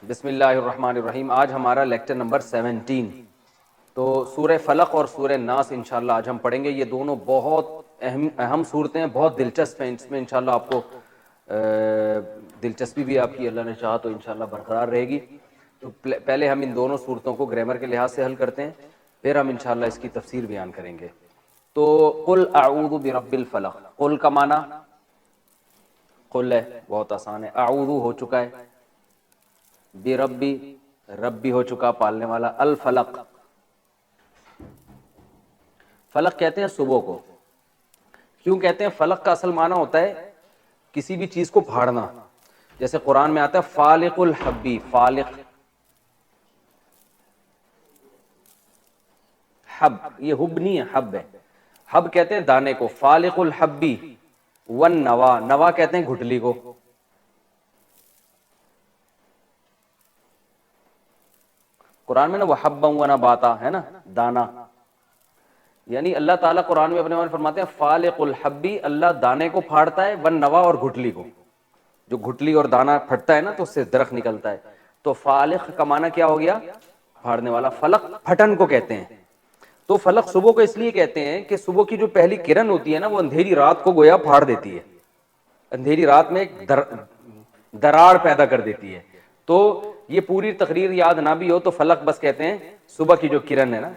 بسم اللہ الرحمن الرحیم. آج ہمارا لیکچر نمبر 17. تو سورہ فلق اور سورہ ناس انشاءاللہ آج ہم پڑھیں گے. یہ دونوں بہت اہم صورتیں ہیں, بہت دلچسپ ہیں. اس میں انشاءاللہ آپ کو دلچسپی بھی آپ کی اللہ نے چاہا تو انشاءاللہ برقرار رہے گی. تو پہلے ہم ان دونوں صورتوں کو گرامر کے لحاظ سے حل کرتے ہیں, پھر ہم انشاءاللہ اس کی تفسیر بیان کریں گے. تو قل اعوذ برب الفلق. قل کا معنی قل ہے, بہت آسان ہے. اعوذ ہو چکا ہے, بربی ربی ہو چکا پالنے والا, الفلق فلق کہتے ہیں صبح کو. کیوں کہتے ہیں؟ فلق کا اصل معنی ہوتا ہے کسی بھی چیز کو پھاڑنا. جیسے قرآن میں آتا ہے فالق الحبی, فالق حب, یہ حب نہیں ہے حب ہے. حب کہتے ہیں دانے کو, فالق الحبی. ون نوا, نوا کہتے ہیں گھٹلی کو. قرآن میں نا وہ حبا و نباتا ہے نا, دانا. یعنی اللہ تعالیٰ قرآن میں اپنے بارے میں فرماتے ہیں فالق الحبی, اللہ دانے کو پھاڑتا ہے, ون نوا اور گھٹلی کو. جو گھٹلی اور دانا پھٹتا ہے نا تو اس سے درخت نکلتا ہے. تو فالق کا معنی کیا ہو گیا؟ پھاڑنے والا. فلق پھٹن کو کہتے ہیں. تو فلق صبح کو اس لیے کہتے ہیں کہ صبح کی جو پہلی کرن ہوتی ہے نا وہ اندھیری رات کو گویا پھاڑ دیتی ہے, اندھیری رات میں ایک دراڑ پیدا کر دیتی ہے. تو یہ پوری تقریر یاد نہ بھی ہو تو فلق بس کہتے ہیں صبح کی جو کرن ہے نا,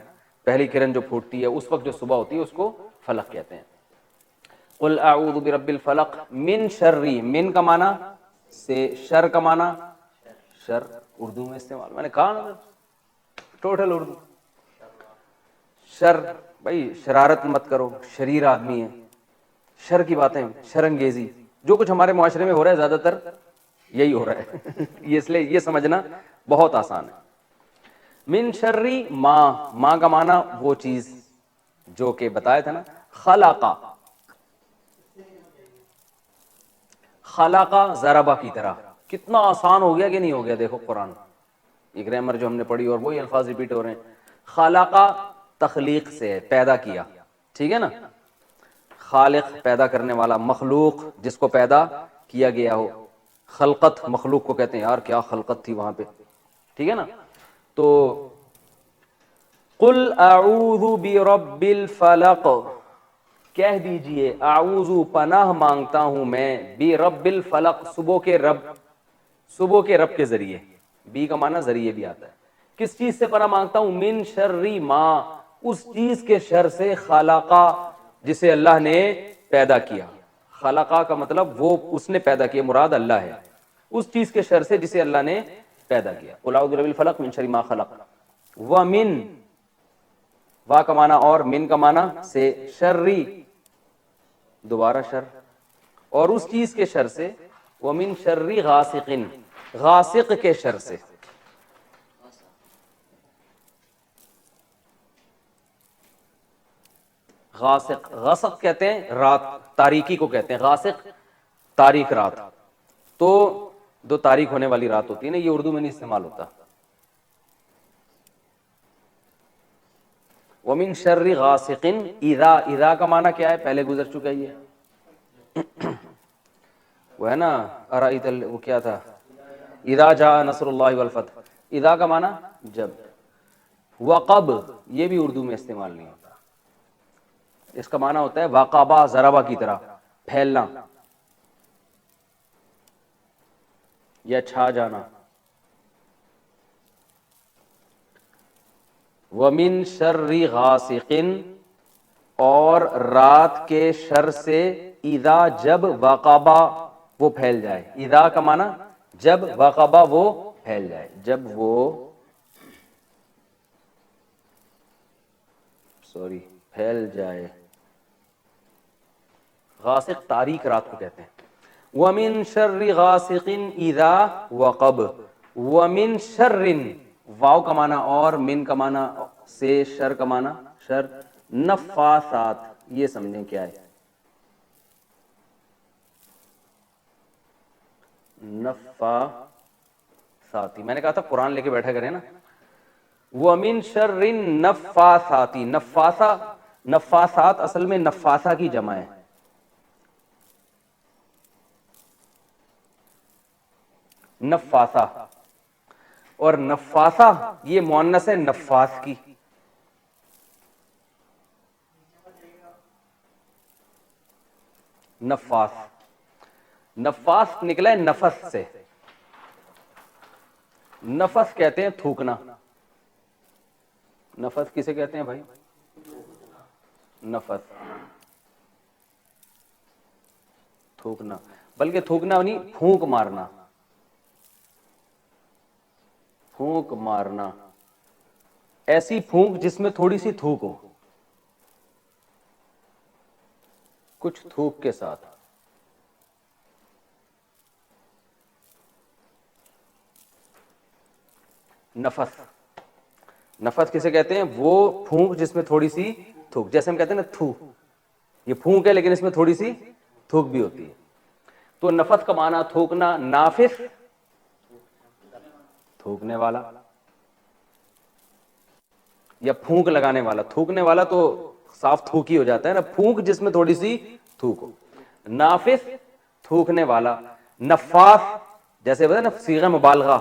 پہلی کرن جو پھوٹتی ہے اس وقت جو صبح ہوتی ہے اس کو فلق کہتے ہیں. قل اعوذ برب الفلق من شر, من کا معنی سے, شر کا معنی شر اردو میں استعمال, میں نے کہا نا ٹوٹل اردو. شر بھائی شرارت مت کرو, شریر آدمی ہے, شر کی باتیں, شر انگیزی, جو کچھ ہمارے معاشرے میں ہو رہا ہے زیادہ تر یہی ہو رہا ہے. اس لیے یہ سمجھنا بہت آسان ہے. من شرری ما, ما کا معنی وہ چیز جو کہ بتایا تھا نا, خلقا, خلقا ضربا کی طرح. کتنا آسان ہو گیا کہ نہیں ہو گیا؟ دیکھو قرآن, یہ گرامر جو ہم نے پڑھی اور وہی الفاظ ریپیٹ ہو رہے ہیں. خلقا تخلیق سے ہے, پیدا کیا, ٹھیک ہے نا. خالق پیدا کرنے والا, مخلوق جس کو پیدا کیا گیا ہو. خلقت مخلوق کو کہتے ہیں. یار کیا خلقت تھی وہاں پہ, ٹھیک ہے نا. تو قل اعوذ برب الفلق, کہہ دیجئے اعوذ پناہ مانگتا ہوں میں, برب الفلق صبح کے رب, صبح کے رب کے ذریعے. بی کا معنی ذریعے بھی آتا ہے. کس چیز سے پناہ مانگتا ہوں؟ من شر ما, اس چیز کے شر سے, خلقا جسے اللہ نے پیدا کیا. خلقا کا مطلب وہ اس نے پیدا کیا, مراد اللہ ہے. اس چیز کے شر سے جسے اللہ نے پیدا کیا. قل اعوذ برب الفلق من شر ما خلق. ومن, وا کا معنی اور, من کا معنی سے, شرری دوبارہ شر, اور اس چیز کے شر سے. ومن شر غاسق, غاسق کے شر سے. غاسق, غسق کہتے ہیں رات, تاریکی کو کہتے ہیں. غاسق تاریک رات. تو دو تاریک ہونے والی رات ہوتی ہے نا, یہ اردو میں نہیں استعمال ہوتا. ومن شر غاسق اذا, اذا کا معنی کیا ہے؟ پہلے گزر چکا یہ, وہ ہے نا ارایت وہ کیا تھا, اذا جاء نصر اللہ والفتح. اذا کا معنی جب. وقب یہ بھی اردو میں استعمال نہیں ہوتا. اس کا معنی ہوتا ہے وقبا, ضربا کی طرح پھیلنا یا چھا جانا. ومن شر غاسق, اور رات کے شر سے, اذا جب, وقبا وہ پھیل جائے. اذا کا معنی جب, وقبا وہ پھیل جائے, جب وہ پھیل جائے. غاسق تاریک رات کو کہتے ہیں. ومن شر غاسق اذا وقب. ومن شر, واو کا معنی اور, من کا معنی سے, شر کا معنی شر. نفاثات, یہ سمجھیں کیا ہے نفاثاتی. میں نے کہا تھا قرآن لے کے بیٹھا کریں نا. ومن شر النفاثاتی, نفاثا, نفاثات اصل میں نفاثہ کی جمع ہے. نفاثہ اور نفاسہ یہ مؤنث ہے نفاس کی. نفاس، نفاس نکلا ہے نفس سے. نفس کہتے ہیں تھوکنا. نفس کسے کہتے ہیں بھائی؟ نفس تھوکنا، بلکہ تھوکنا نہیں، پھونک مارنا. پھونک مارنا، ایسی پھونک جس میں تھوڑی سی تھوک ہو، کچھ تھوک کے ساتھ. نفس، نفس کسے کہتے ہیں؟ وہ پھونک جس میں تھوڑی سی تھوک، جیسے ہم کہتے ہیں نا تھو، یہ پھونک ہے لیکن اس میں تھوڑی سی تھوک بھی ہوتی ہے. تو نفس کا معنی تھوکنا. نافس تھوکنے والا یا پھونک لگانے والا. تھوکنے والا تو صاف تھوک ہی ہو جاتا ہے نا، پھونک جس میں تھوڑی سی تھوک ہو. نافس تھوکنے والا. نفاس جیسے بتا نا صیغہ مبالغہ،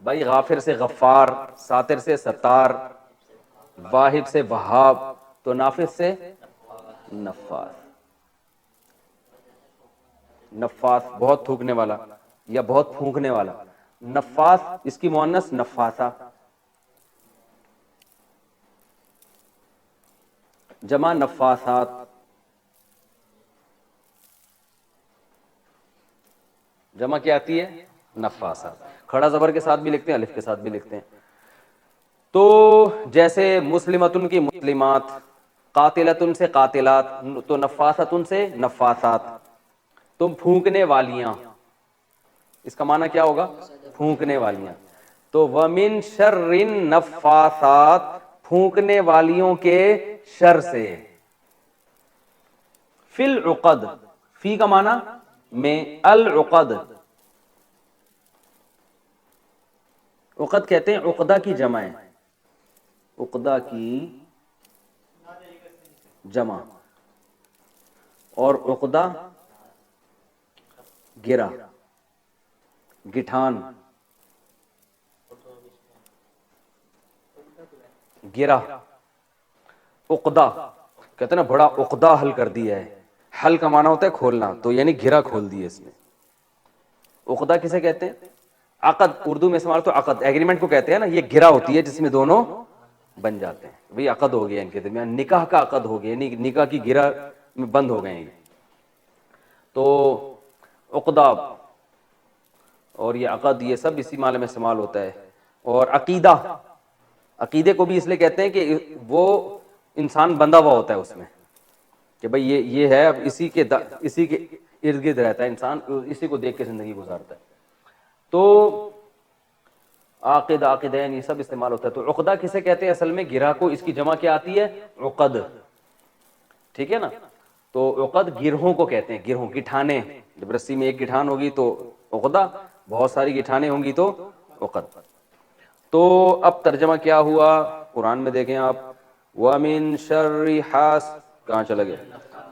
بھائی غافر سے غفار، ساتر سے ستار، واہب سے وہاب، تو نافس سے نفاس. نفاس بہت تھوکنے والا یا بہت پھونکنے والا. نفاس اس کی مؤنث نفاسہ. جمع نفاسات. جمع کیا آتی ہے؟ نفاسات. کھڑا زبر کے ساتھ بھی لکھتے ہیں، الف کے ساتھ بھی لکھتے ہیں. تو جیسے مسلمتن کی مسلمات، قاتلتن سے قاتلات، تو نفاستن سے نفاسات. تم پھونکنے والیاں، اس کا معنی کیا ہوگا؟ پھونکنے والیاں. تو ومن شر النفاسات، پھونکنے والیوں کے شر سے. فی العقد، فی کا معنی میں، العقد، عقد کہتے ہیں عقدہ کی جمع ہے، عقدہ کی جمع. اور عقدہ گرہ، گٹھان، گرہ. عقدہ کہتے ہیں نا بڑا عقدہ حل کر دیا ہے. حل کا معنی ہوتا ہے کھولنا، تو یعنی گرہ کھول دی ہے اس نے. عقدہ کسے کہتے ہیں؟ عقد اردو میں استعمال تو عقد ایگریمنٹ کو کہتے ہیں نا، یہ گرہ ہوتی ہے جس میں دونوں بن جاتے ہیں. بھئی عقد ہو گیا ان کے درمیان، نکاح کا عقد ہو گیا، نکاح کی گرہ میں بند ہو گئے ہیں. تو عقدہ اور یہ عقد، یہ سب اسی معنی میں استعمال ہوتا ہے. اور عقیدہ، عقیدے کو بھی اس لیے کہتے ہیں کہ وہ انسان بندھا ہوا ہوتا ہے اس میں، کہ بھئی یہ ہے، اب اسی کے ارد گرد رہتا ہے انسان، اسی کو دیکھ کے زندگی گزارتا ہے. تو عاقد، عاقدین، یہ سب استعمال ہوتا ہے. تو عقدہ کسے کہتے ہیں اصل میں؟ گرہ کو. اس کی جمع کیا آتی ہے؟ عقد. ٹھیک ہے نا. تو عقد گرہوں کو کہتے ہیں، گرہوں، گٹھانے. جب رسی میں ایک گٹھان ہوگی تو عقدہ، بہت ساری گٹھانے ہوں گی تو عقد. تو اب ترجمہ کیا ہوا قرآن میں دیکھیں آپ. وَمِن شَرِّ کہاں چلا گیا؟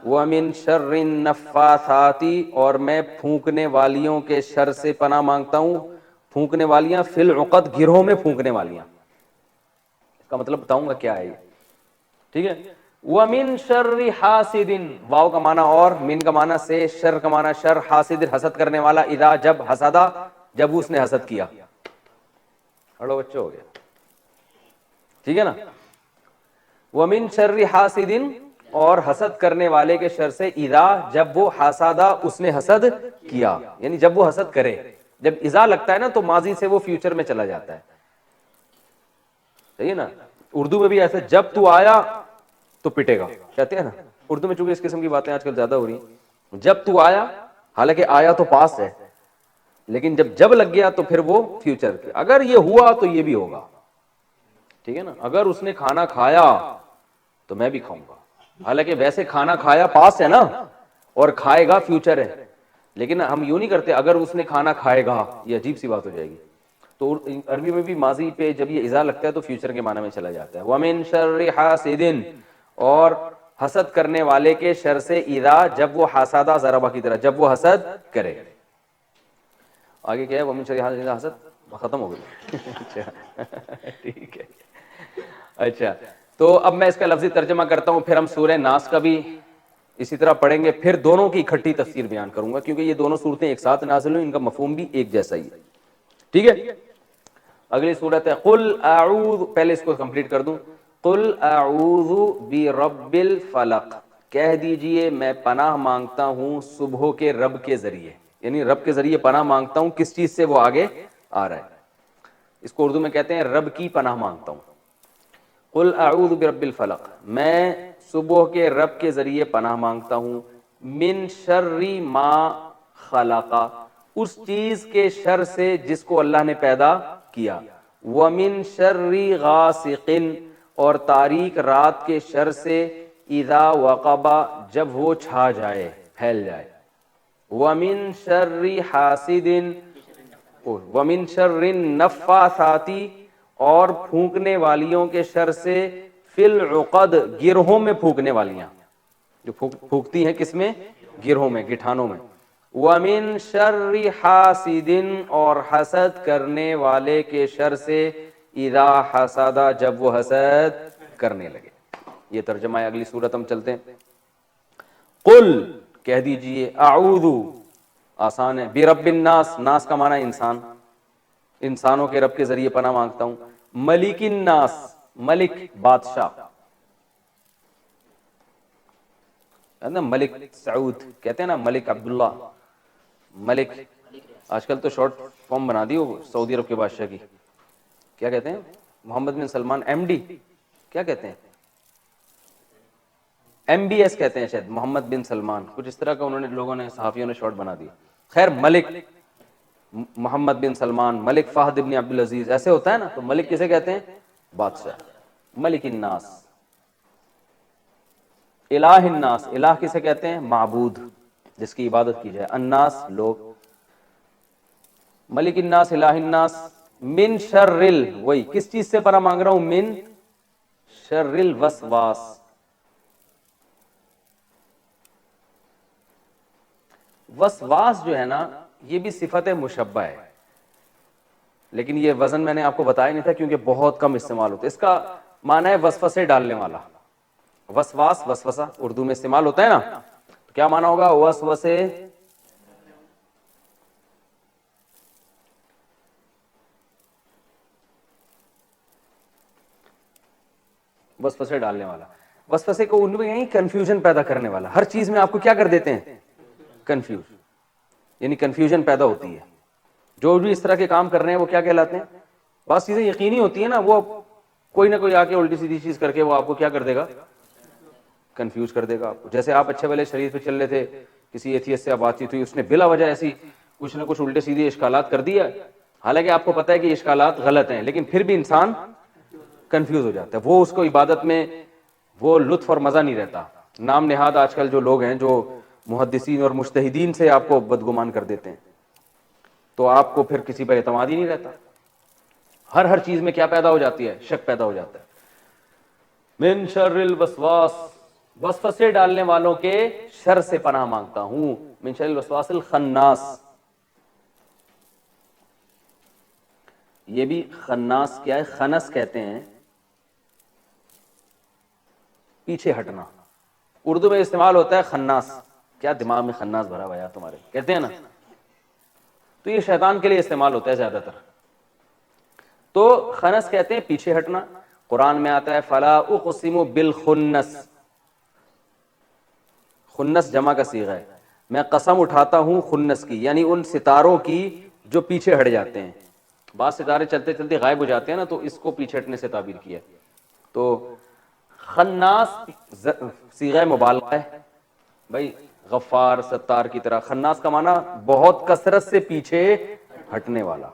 وَمِن شَرِّ النَّفَّاثَاتِ، اور میں پھونکنے والیوں کے شر سے پناہ مانگتا ہوں. پھونکنے والیاں فی العقد، گرہوں میں پھونکنے والیاں. اس کا مطلب بتاؤں گا کیا ہے یہ. ٹھیک ہے. وَمِن شَرِّ حَاسِدٍ، واو کا معنی اور، من کا معنی سے، شر کا معنی شر، حاسد حسد کرنے والا، اذا جب، حسدا جب اس نے حسد کیا. اڑو بچے ہو گیا. ٹھیک ہے نا. وَمِن شَرِّ حَاسِدٍ، اور حسد کرنے والے کے شر سے، اذا جب وہ، حسدا اس نے حسد کیا، یعنی جب وہ حسد کرے. جب اذا لگتا ہے نا تو ماضی سے وہ فیوچر میں چلا جاتا ہے. صحیح ہے نا. اردو میں بھی ایسے، جب تو آیا تو پٹے گا کہتے ہیں نا. اردو میں چونکہ اس قسم کی باتیں آج کل زیادہ ہو رہی ہیں. جب تو آیا، حالانکہ آیا تو پاس ہے، لیکن جب لگ گیا تو پھر وہ فیوچر. اگر یہ ہوا تو یہ بھی ہوگا. ٹھیک ہے نا. اگر اس نے کھانا کھایا تو میں بھی کھاؤں گا. حالانکہ ویسے کھانا کھایا پاس ہے نا، اور کھائے گا فیوچر ہے. لیکن ہم یوں نہیں کرتے اگر اس نے کھانا کھائے گا، یہ عجیب سی بات ہو جائے گی. تو عربی میں بھی ماضی پہ جب یہ اذا لگتا ہے تو فیوچر کے معنی میں چلا جاتا ہے. وَمِن شَرِّ حَاسِدٍ، اور حسد کرنے والے کے شر سے، اذا جب وہ، حسدا ضربہ کی طرح، جب وہ حسد کرے. آگے کیا ہے؟ وَمِن شَرِّ حاسد، ختم ہو گئی اچھا ٹھیک ہے. اچھا تو اب میں اس کا لفظی ترجمہ کرتا ہوں، پھر ہم سورہ ناس کا بھی اسی طرح پڑھیں گے، پھر دونوں کی اکٹھی تفسیر بیان کروں گا کیونکہ یہ دونوں صورتیں ایک ساتھ نازل ہوئی، ان کا مفہوم بھی ایک جیسا ہی ہے. ٹھیک ہے. اگلی صورت ہے قل اعوذ، پہلے اس کو کمپلیٹ کر دوں. قل اعوذ برب الفلق، کہہ دیجئے میں پناہ مانگتا ہوں صبح کے رب کے ذریعے، یعنی رب کے ذریعے پناہ مانگتا ہوں. کس چیز سے؟ وہ آگے آ رہا ہے. اس کو اردو میں کہتے ہیں رب کی پناہ مانگتا ہوں. قل اعوذ برب الفلق، میں صبح کے رب کے ذریعے پناہ مانگتا ہوں. من شر ما خلق، اس چیز کے شر سے جس کو اللہ نے پیدا کیا. ومن شر غاسق، اور تاریک رات کے شر سے، اذا وقب، جب وہ چھا جائے، پھیل جائے. ومن شر حاسد، ومن شر النفاثات، اور پھونکنے والیوں کے شر سے، فی العقد، گرہوں میں پھونکنے والیاں، جو پھونکتی ہیں کس میں؟ گرہوں میں، گٹھانوں میں. ومن شر حاسد، اور حسد کرنے والے کے شر سے، اذا حسد، جب وہ حسد کرنے لگے. یہ ترجمہ ہے. اگلی صورت ہم چلتے ہیں. قل، کہہ دیجئے، اعوذ، آسان ہے، برب الناس، ناس کا معنی انسان، انسانوں کے رب کے ذریعے پناہ مانگتا ہوں. ملک الناس، ملک بادشاہ، ملک سعود کہتے ہیں نا، ملک عبداللہ، ملک. آج کل تو شارٹ فارم بنا دی ہو سعودی عرب کے بادشاہ کی، کیا کہتے ہیں؟ محمد بن سلمان، ایم ڈی، کیا کہتے ہیں؟ ایم بی ایس کہتے ہیں شاید، محمد بن سلمان، کچھ اس طرح کا انہوں نے، لوگوں نے، صحافیوں نے شارٹ بنا دیا. خیر، ملک محمد بن سلمان، ملک فہد بن عبد العزیز، ایسے ہوتا ہے نا. تو ملک کسے کہتے ہیں؟ بادشاہ. ملک الناس. الہ الناس، الہ کسے کہتے ہیں؟ معبود، جس کی عبادت کی جائے. الناس، لوگ. ملک الناس، الہ الناس. من شر وہی کس چیز سے پناہ مانگ رہا ہوں؟ من شر الوسواس. وسواس جو ہے نا، یہ بھی صفت مشبہ ہے، لیکن یہ وزن میں نے آپ کو بتایا نہیں تھا کیونکہ بہت کم استعمال ہوتا ہے. اس کا معنی ہے وسوسے ڈالنے والا. وسواس، وسوسہ اردو میں استعمال ہوتا ہے نا، تو کیا معنی ہوگا؟ وسوسے. وسوسے ڈالنے والا. وسوسے کو ان میں یہی کنفیوژن پیدا کرنے والا. ہر چیز میں آپ کو کیا کر دیتے ہیں؟ کنفیوز، یعنی کنفیوژن پیدا ہوتی ہے. جو بھی اس طرح کے کام کر رہے ہیں وہ کیا کہلاتے ہیں؟ بعض چیزیں یقینی ہوتی ہیں نا، وہ کوئی نہ کوئی آ کے الٹی سیدھی چیز کر کے وہ آپ کو کیا کر دے گا؟ کنفیوز کر دے گا آپ کو. جیسے آپ اچھے والے شریعت پہ چل رہے تھے، کسی ایتھیسٹ سے آپ بات چیت ہوئی، اس نے بلا وجہ ایسی کچھ نہ کچھ الٹے سیدھے اشکالات کر دیا، حالانکہ آپ کو پتہ ہے کہ اشکالات غلط ہیں، لیکن پھر بھی انسان کنفیوز ہو جاتا ہے. وہ اس کو عبادت میں وہ لطف اور مزہ نہیں رہتا. نام نہاد آج کل جو لوگ ہیں، جو محدثین اور مجتہدین سے آپ کو بدگمان کر دیتے ہیں، تو آپ کو پھر کسی پر اعتماد ہی نہیں رہتا. ہر چیز میں کیا پیدا ہو جاتی ہے؟ شک پیدا ہو جاتا ہے. من شر الوسواس، وسوسے ڈالنے والوں کے شر سے پناہ مانگتا ہوں. من شر الوسواس الخناس. یہ بھی خناس کیا ہے؟ خنس کہتے ہیں پیچھے ہٹنا. اردو میں استعمال ہوتا ہے خناس. کیا دماغ میں خناس بھرا ہوا ہے تمہارے، کہتے ہیں نا، تو یہ شیطان کے لیے استعمال ہوتا ہے زیادہ تر. تو خنس کہتے ہیں پیچھے ہٹنا. قرآن میں آتا ہے فلا اقسم بالخنس، خنس جمع کا صیغہ ہے. میں قسم اٹھاتا ہوں خنس کی، یعنی ان ستاروں کی جو پیچھے ہٹ جاتے ہیں. بعض ستارے چلتے چلتے غائب ہو جاتے ہیں نا، تو اس کو پیچھے ہٹنے سے تعبیر کیا. تو خناس صیغہ مبالغہ ہے بھائی، غفار ستار کی طرح. خناس کا معنی بہت کثرت سے پیچھے ہٹنے والا.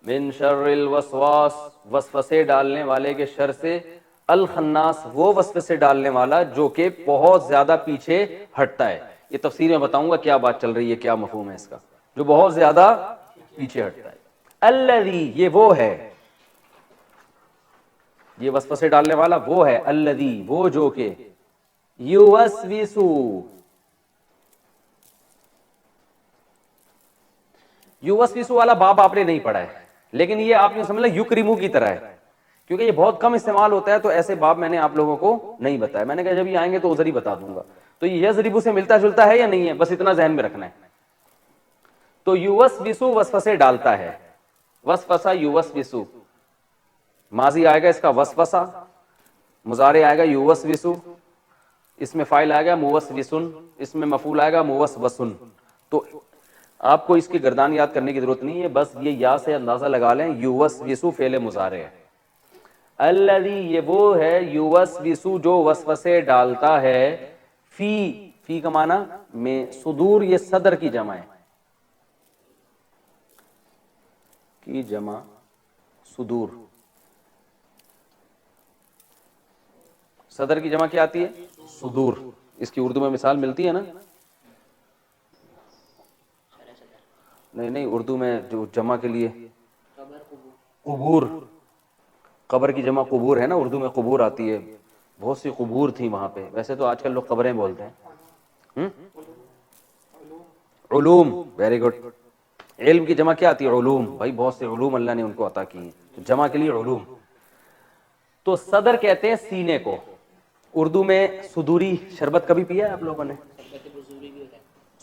من شر الوسواس، وسوسے ڈالنے والے کے شر سے. الخناس، وہ وسوسے ڈالنے والا جو کہ بہت زیادہ پیچھے ہٹتا ہے. یہ تفسیر میں بتاؤں گا کیا بات چل رہی ہے، کیا مفہوم ہے اس کا. جو بہت زیادہ پیچھے ہٹتا ہے. الذی، یہ وہ ہے. یہ وسوسے ڈالنے والا وہ ہے الذی، وہ جو کہ یوسوسو، یوسوسو والا باب آپ نے نہیں پڑھا ہے، لیکن یہ آپ نے سمجھ لیں یکرمو کی طرح ہے، کیونکہ یہ بہت کم استعمال ہوتا ہے، تو ایسے باب میں نے آپ لوگوں کو نہیں بتایا، میں نے کہا جب یہ آئیں گے تو ادھر ہی بتا دوں گا۔ تو یہ یضربو سے ملتا جلتا ہے یا نہیں ہے، بس اتنا ذہن میں رکھنا ہے۔ تو یوسوسو وسوسے ڈالتا ہے، وسوسہ یوسوسو، ماضی آئے گا اس کا وسوسہ، مضارع آئے گا یوسوسو، اس میں فاعل آئے گا موسوسن، اس میں مفعول آئے گا موسوسن۔ تو آپ کو اس کی گردان یاد کرنے کی ضرورت نہیں ہے، بس یہ یا سے اندازہ لگا لیں، یوسوسو فعل مضارع ہے، الذی یہ وہ ہے، یوسوسو جو وسوسے ڈالتا ہے، فی کا معنی میں، صدور یہ صدر کی جمع ہے، کی جمع صدور، صدر کی جمع کیا آتی ہے؟ صدور۔ اس کی اردو میں مثال ملتی ہے نا؟ نہیں اردو میں جو جمع کے لیے قبور، قبر کی جمع قبور ہے نا، اردو میں قبور آتی ہے، بہت سی قبور تھیں وہاں پہ، ویسے تو آج کل لوگ قبریں بولتے ہیں۔ علوم، ویری گڈ۔ علم کی جمع کیا آتی ہے؟ علوم، بھائی بہت سے علوم اللہ نے ان کو عطا کی ہیں، تو جمع کے لیے علوم۔ تو صدر کہتے ہیں سینے کو، اردو میں صدوری شربت کبھی پیا ہے آپ لوگوں نے؟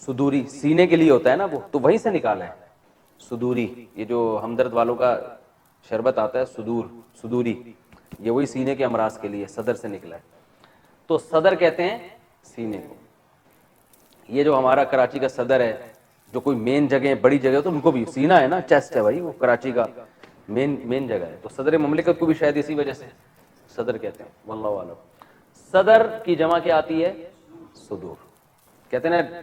صدوری سینے کے لیے ہوتا ہے نا وہ، تو وہیں سے نکالا ہے صدوری، یہ جو ہمدرد والوں کا شربت آتا ہے صدور، صدوری، یہ وہی سینے کے امراض کے لیے صدر سے نکلا ہے۔ تو صدر کہتے ہیں سینے کو۔ یہ جو ہمارا کراچی کا صدر ہے، جو کوئی مین جگہ ہے، بڑی جگہ ہے، تو ان کو بھی سینہ ہے نا، چیسٹ ہے بھائی، وہ کراچی کا مین جگہ ہے، تو صدر مملکت کو بھی شاید اسی وجہ سے صدر کہتے ہیں، واللہ اعلم۔ صدر کی جمع کیا آتی ہے؟ صدور کہتے ہیں نا۔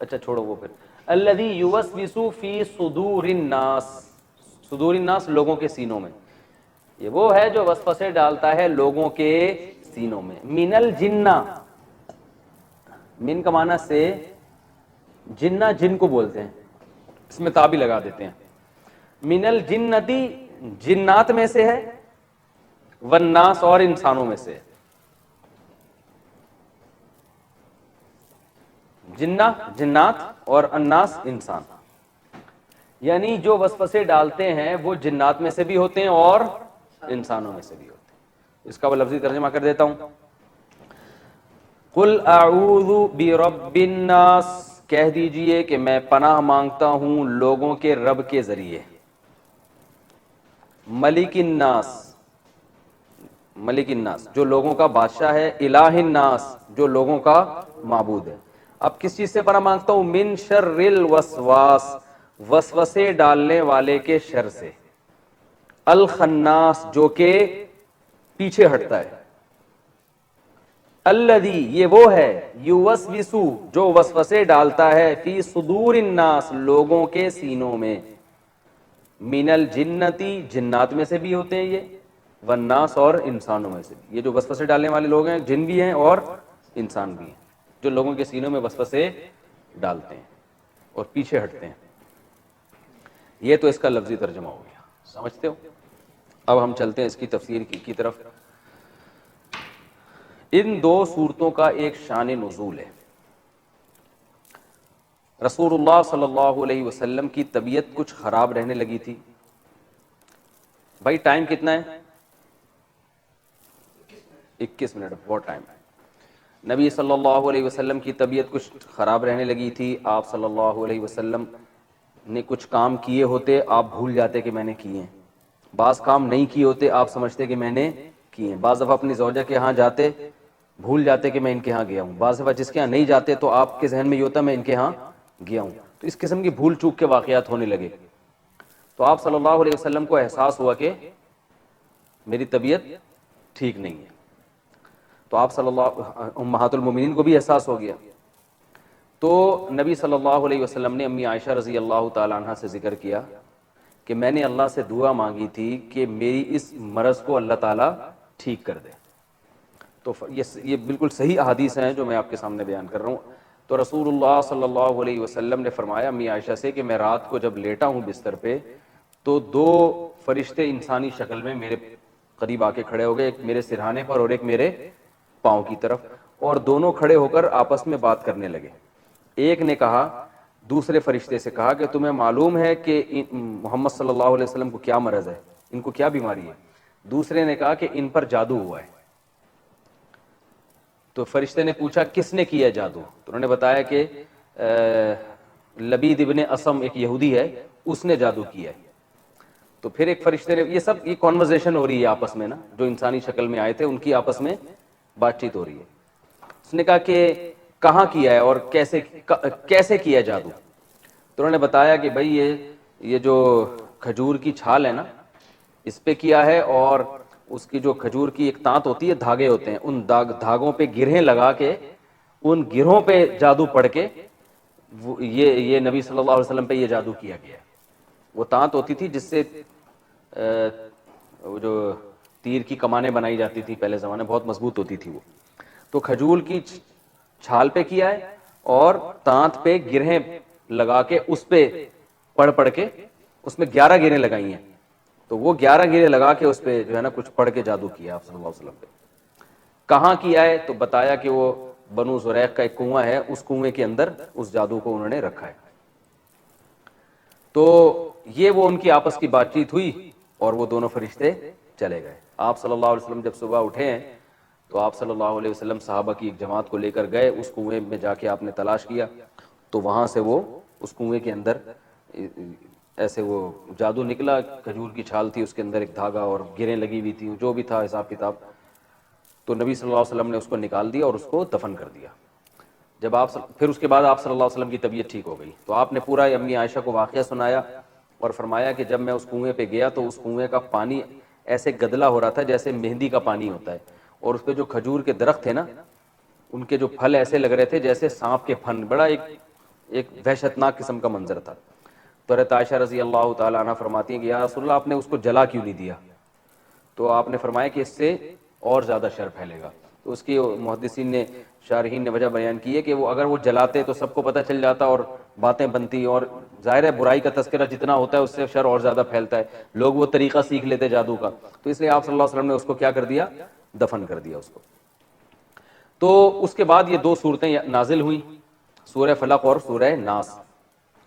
اچھا چھوڑو وہ، پھر الذی یوسوس فی صدور الناس، صدور الناس لوگوں کے سینوں میں، یہ وہ ہے جو وسوسے ڈالتا ہے لوگوں کے سینوں میں۔ من الجنہ، من کا معنی سے، جنہ جن کو بولتے ہیں، اس میں تا بھی لگا دیتے ہیں، من الجنتی جنات میں سے ہے، والناس اور انسانوں میں سے، جنہ جنات اور الناس انسان، یعنی جو وسوسے ڈالتے ہیں وہ جنات میں سے بھی ہوتے ہیں اور انسانوں میں سے بھی ہوتے ہیں۔ اس کا وہ لفظی ترجمہ کر دیتا ہوں، قل اعوذ برب الناس، کہہ دیجئے کہ میں پناہ مانگتا ہوں لوگوں کے رب کے ذریعے، ملک الناس، ملک الناس جو لوگوں کا بادشاہ ہے، الہ الناس جو لوگوں کا معبود ہے۔ اب کس چیز سے پناہ مانگتا ہوں؟ من شر الوسواس، وسوسے ڈالنے والے کے شر سے، الخناس جو کہ پیچھے ہٹتا ہے، الذی یہ وہ ہے، یوسوسو جو وسوسے ڈالتا ہے، فی صدور الناس لوگوں کے سینوں میں، من الجنتی جنات میں سے بھی ہوتے ہیں یہ، والناس اور انسانوں میں سے بھی۔ یہ جو وسوسے ڈالنے والے لوگ ہیں، جن بھی ہیں اور انسان بھی ہیں، جو لوگوں کے سینوں میں وسوسے ڈالتے ہیں اور پیچھے ہٹتے ہیں۔ یہ تو اس کا لفظی ترجمہ ہو گیا، سمجھتے ہو؟ اب ہم چلتے ہیں اس کی تفسیر کی طرف۔ ان دو صورتوں کا ایک شان نزول ہے۔ رسول اللہ صلی اللہ علیہ وسلم کی طبیعت کچھ خراب رہنے لگی تھی۔ بھائی ٹائم کتنا ہے؟ 21 منٹ، بہت ٹائم ہے۔ نبی صلی اللہ علیہ وسلم کی طبیعت کچھ خراب رہنے لگی تھی، آپ صلی اللہ علیہ وسلم نے کچھ کام کیے ہوتے، آپ بھول جاتے کہ میں نے کیے ہیں، بعض کام نہیں کیے ہوتے، آپ سمجھتے کہ میں نے کیے ہیں، بعض دفعہ اپنی زوجہ کے ہاں جاتے، بھول جاتے کہ میں ان کے ہاں گیا ہوں، بعض دفعہ جس کے ہاں نہیں جاتے تو آپ کے ذہن میں یہ ہوتا میں ان کے ہاں گیا ہوں، تو اس قسم کی بھول چوک کے واقعات ہونے لگے۔ تو آپ صلی اللہ علیہ وسلم کو احساس ہوا کہ میری طبیعت ٹھیک نہیں ہے، تو آپ صلی اللہ، امہات المومنین کو بھی احساس ہو گیا، تو نبی صلی اللہ علیہ وسلم نے امی عائشہ رضی اللہ تعالی عنہ سے ذکر کیا کہ میں نے اللہ سے دعا مانگی تھی کہ میری اس مرض کو اللہ تعالیٰ ٹھیک کر دے۔ تو یہ بالکل صحیح احادیث ہیں جو میں آپ کے سامنے بیان کر رہا ہوں۔ تو رسول اللہ صلی اللہ علیہ وسلم نے فرمایا امی عائشہ سے کہ میں رات کو جب لیٹا ہوں بستر پہ تو دو فرشتے انسانی شکل میں میرے قریب آ کے کھڑے ہو گئے, ایک میرے سرہانے پر اور ایک میرے پاؤں کی طرف, اور دونوں کھڑے ہو کر آپس میں بات کرنے لگے. ایک نے کہا, دوسرے فرشتے سے کہا کہ تمہیں معلوم ہے کہ محمد صلی اللہ علیہ وسلم کو کیا مرض ہے, ان کو کیا بیماری ہے؟ دوسرے نے کہا کہ ان پر جادو ہوا ہے. تو فرشتے نے پوچھا کس نے کیا جادو؟ تو انہوں نے بتایا کہ لبید ابن اسم ایک یہودی ہے, اس نے جادو کیا ہے. تو پھر ایک فرشتے نے, یہ سب یہ کانورزیشن ہو رہی ہے آپس میں نا, جو انسانی شکل میں آئے تھے ان کی آپس میں بات چیت ہو رہی ہے. اس نے کہا کہ کہاں کیا ہے اور کیسے کیا جادو؟ تو انہوں نے بتایا کہ بھائی یہ جو کھجور کی چھال ہے نا, اس پہ کیا ہے, اور اس کی جو کھجور کی ایک تانت ہوتی ہے, دھاگے ہوتے ہیں, ان دھاگوں پہ گرہیں لگا کے, ان گرہوں پہ جادو پڑھ کے یہ نبی صلی اللہ علیہ وسلم پہ یہ جادو کیا گیا ہے. وہ تانت ہوتی تھی جس سے وہ جو تیر کی کمانیں بنائی جاتی تھی پہلے زمانے, بہت مضبوط ہوتی تھی وہ. تو کھجور کی چھال پہ کیا ہے اور تانت پہ گرہیں لگا کے اس پہ پڑھ کے, اس میں 11 گرہیں لگائی ہیں. تو وہ 11 گرہیں لگا کے اس پہ جو ہے نا کچھ پڑھ کے جادو کیا آپ صلی اللہ علیہ وسلم پہ. کہاں کیا ہے؟ تو بتایا کہ وہ بنو زریق کا ایک کنواں ہے, اس کنویں کے اندر اس جادو کو انہوں نے رکھا ہے. تو یہ وہ ان کی آپس کی بات چیت ہوئی اور وہ دونوں فرشتے چلے گئے. آپ صلی اللہ علیہ وسلم جب صبح اٹھے ہیں تو آپ صلی اللہ علیہ وسلم صحابہ کی ایک جماعت کو لے کر گئے, اس کنویں میں جا کے آپ نے تلاش کیا, تو وہاں سے وہ اس کنویں کے اندر ایسے وہ جادو نکلا. کھجور کی چھال تھی, اس کے اندر ایک دھاگا اور گریں لگی ہوئی تھی, جو بھی تھا حساب کتاب. تو نبی صلی اللہ علیہ وسلم نے اس کو نکال دیا اور اس کو دفن کر دیا. جب پھر اس کے بعد آپ صلی اللہ علیہ وسلم کی طبیعت ٹھیک ہو گئی, تو آپ نے پورا امی عائشہ کو واقعہ سنایا اور فرمایا کہ جب میں اس کنویں پہ گیا تو اس کنویں کا پانی ایسے گدلا ہو رہا تھا جیسے مہندی کا پانی ہوتا ہے, اور اس پہ جو کھجور کے درخت تھے نا, ان کے جو پھل ایسے لگ رہے تھے جیسے سانپ کے پھن, بڑا ایک وحشتناک قسم کا منظر تھا. تو حضرت عائشہ رضی اللہ تعالی عنہ فرماتی ہیں کہ یا رسول اللہ آپ نے اس کو جلا کیوں نہیں دیا؟ تو آپ نے فرمایا کہ اس سے اور زیادہ شر پھیلے گا. تو اس کی محدثین نے, شارحین نے وجہ بیان کی ہے کہ وہ اگر وہ جلاتے تو سب کو پتہ چل جاتا اور باتیں بنتی, اور ظاہر ہے برائی کا تذکرہ جتنا ہوتا ہے اس سے شر اور زیادہ پھیلتا ہے, لوگ وہ طریقہ سیکھ لیتے جادو کا. تو اس لیے آپ صلی اللہ علیہ وسلم نے اس کو کیا کر دیا؟ دفن کر دیا اس کو. تو اس کے بعد یہ دو صورتیں نازل ہوئیں, سورہ فلق اور سورہ ناس,